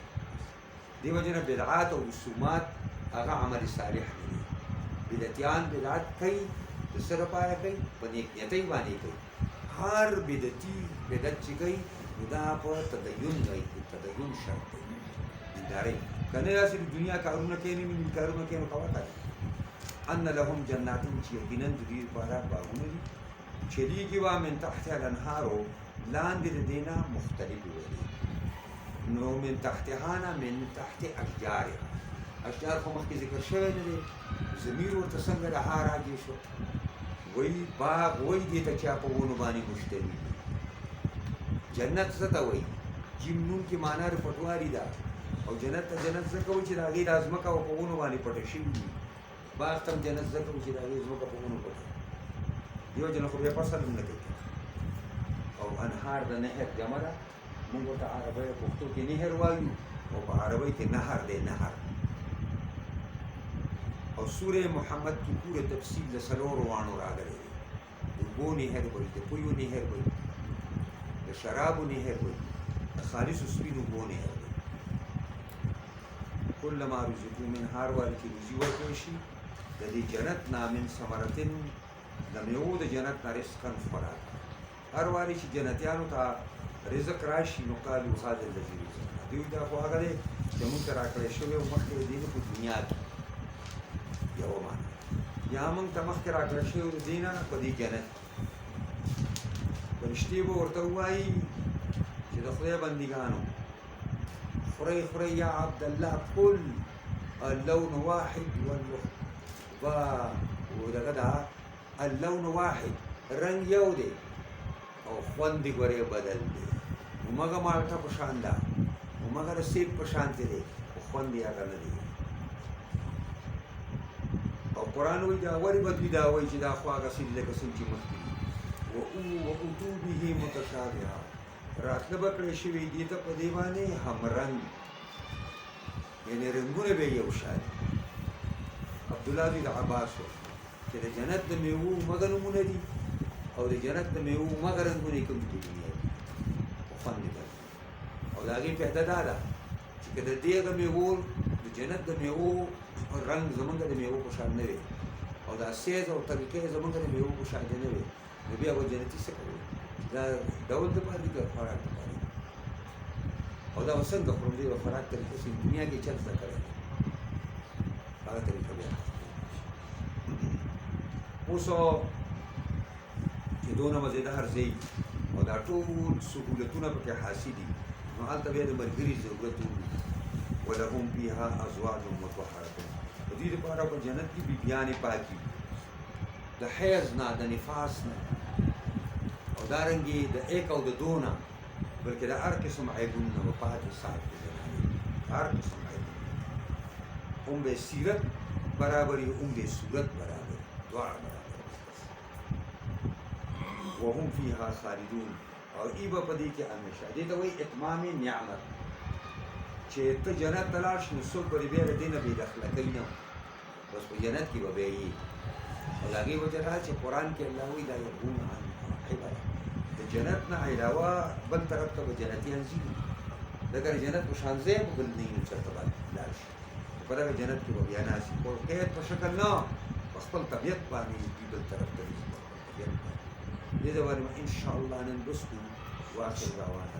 دی وجنہ بدعات و رسومات اغا عمل صالح دی بدعتیان بدعت کئی د څه لپاره کوي په نیک نیتۍ باندې کوي هر بدعتي بدعت چې کوي نو دا په تدین کوي تدین شرط دی دیندارۍ که نه داسې د دنیا کارونه کوي نه ملي کارونه کوي نو کوه کوي ان لهم جنات چې یقینا د دوی لپاره باغونه دي چلیږي به من تحتها الانهارو لاندې د دې نه مختلفې ودې نو من تحتها نه من تحت اشجارها اشجار خو مخکې ذکر شوی نه دی ضمیر ورته څنګه د ها راجع شو وایي باغ وایي دې ته چا په ونو باندې مشتري جنت څه ته وایي جیم نون کې معنا د پټواري ده او جنت ته جنت ځکه وایي چې د هغې دا ځمکه په ونو باندې پټه شوي دي باغ ته هم جنت ځکه وایي چې د هغې ځمکه په ونو پټه دیو جن خو بیا فصل هم نه کوي او انهار د نهر جمع ده موږ ورته عربی پښتو کې نهر وایو او په عربی کې نهر دی نهر. او سوره محمد کی پورے تفصیل د څلورو واڼو راغلی دی. د اوبو نهر وایي، د پویو نهر وایي، د شرابو نهر وایي، د خالصو سپینو اوبو نهر وایي. کلما رزقو من هر وارې چې روزي ورکړی شي د دې جنت نه من ثمرتن د میوو د جنت نه رزقا خوراک. هر وارې چې جنتیانو ته رزق راشي نو قالو هذا الذي رزقنا، دوی دا خو هغه دی چې موږ ته راکړی شوی او مخکې د دې نه په دنیا کې یوه معنا یا موږ ته مخکې راکړی شوی د دې نه په دې جنت فرشتې به ورته ووایي چې د خدای بندګانو خورئ خورئ یا عبدالله کل اللون واحد ودغه دا اللون واحد رنګ یو دی او خوند یې ګورې بدل دی. همغه مالټه په شان ده، همغه د سیب په شانتې دی خو خوند یې هغه نه دی. او قرآن وایي دا ولې به دوی دا وایي چې دا خو هغه سیند لکه څنګه چې مخکې دي. واتو به متشابها، راتله به کړی شوي دي ته په دې باندې همرنګ، یعنې رنګونه به یې یو شان. عبدالله بن عباس چې د جنت د میوو مګه نومونه دي او د جنت د میوو مګه رنګونه کوم دي په دنیا کې خو خوند یې بل. او د هغې فایده دا ده چې که د دې هغه میوو د جنت د میوو رنګ زمونږ د میوو په شان نه وي او دا سیز او طریقې زمونږ د میوو په شان نه وي نو بیا به جنتي څه کوي؟ دا ډول دپاره دي که خوراک دپاره دي؟ او دا به څنګه خورم؟ دې به خوراک طریقه چې دنیا کې چا زده کړی هغه طریقه بیا اوس چې دونه مزېدار ځای او دا ټول سهولتونه پکې حاصل دي نو هلته بیا د ملګري ضرورت وي. ولهم فیها ازواج مطهرة، د دې لپاره په جنت کې بیبیانې پاکي د حیض نه، د نفاس نه او دارنګې د ایک او د دو نه، بلکې د هر قسم عیبونو نه به پاکې ساتي زنانې، هر قسم عیبونه. هم به سیرت برابري، هم به صورت برابري، دواړه برابر. وهم فیها خالدون، او ای به په دې کې همیشه. دې ته وایي اتمام نعمت، چې ته جنت ته لاړ شې نو څوک به بیا د دې نه بېدخله کوي نه، بس په جنت کې به بیا یې. او د هغې وجه دا چې قرآن کې الله وایي لا یبغون عنها حولا، د جنت نه علاوه بل طرف ته به جنتیان ځي، ځکه د جنت په شان ځای به بل نه وي چېرته به لاړ شي. په دغه جنت کې به بیا ناست وي، خو قید په شکل نه، په خپل طبیعت باندې دوی بل طرف ته ځي، په خپل طبیعت باندې. دې د بارے میں انشاءاللہ نن بس کو واخر دعوانا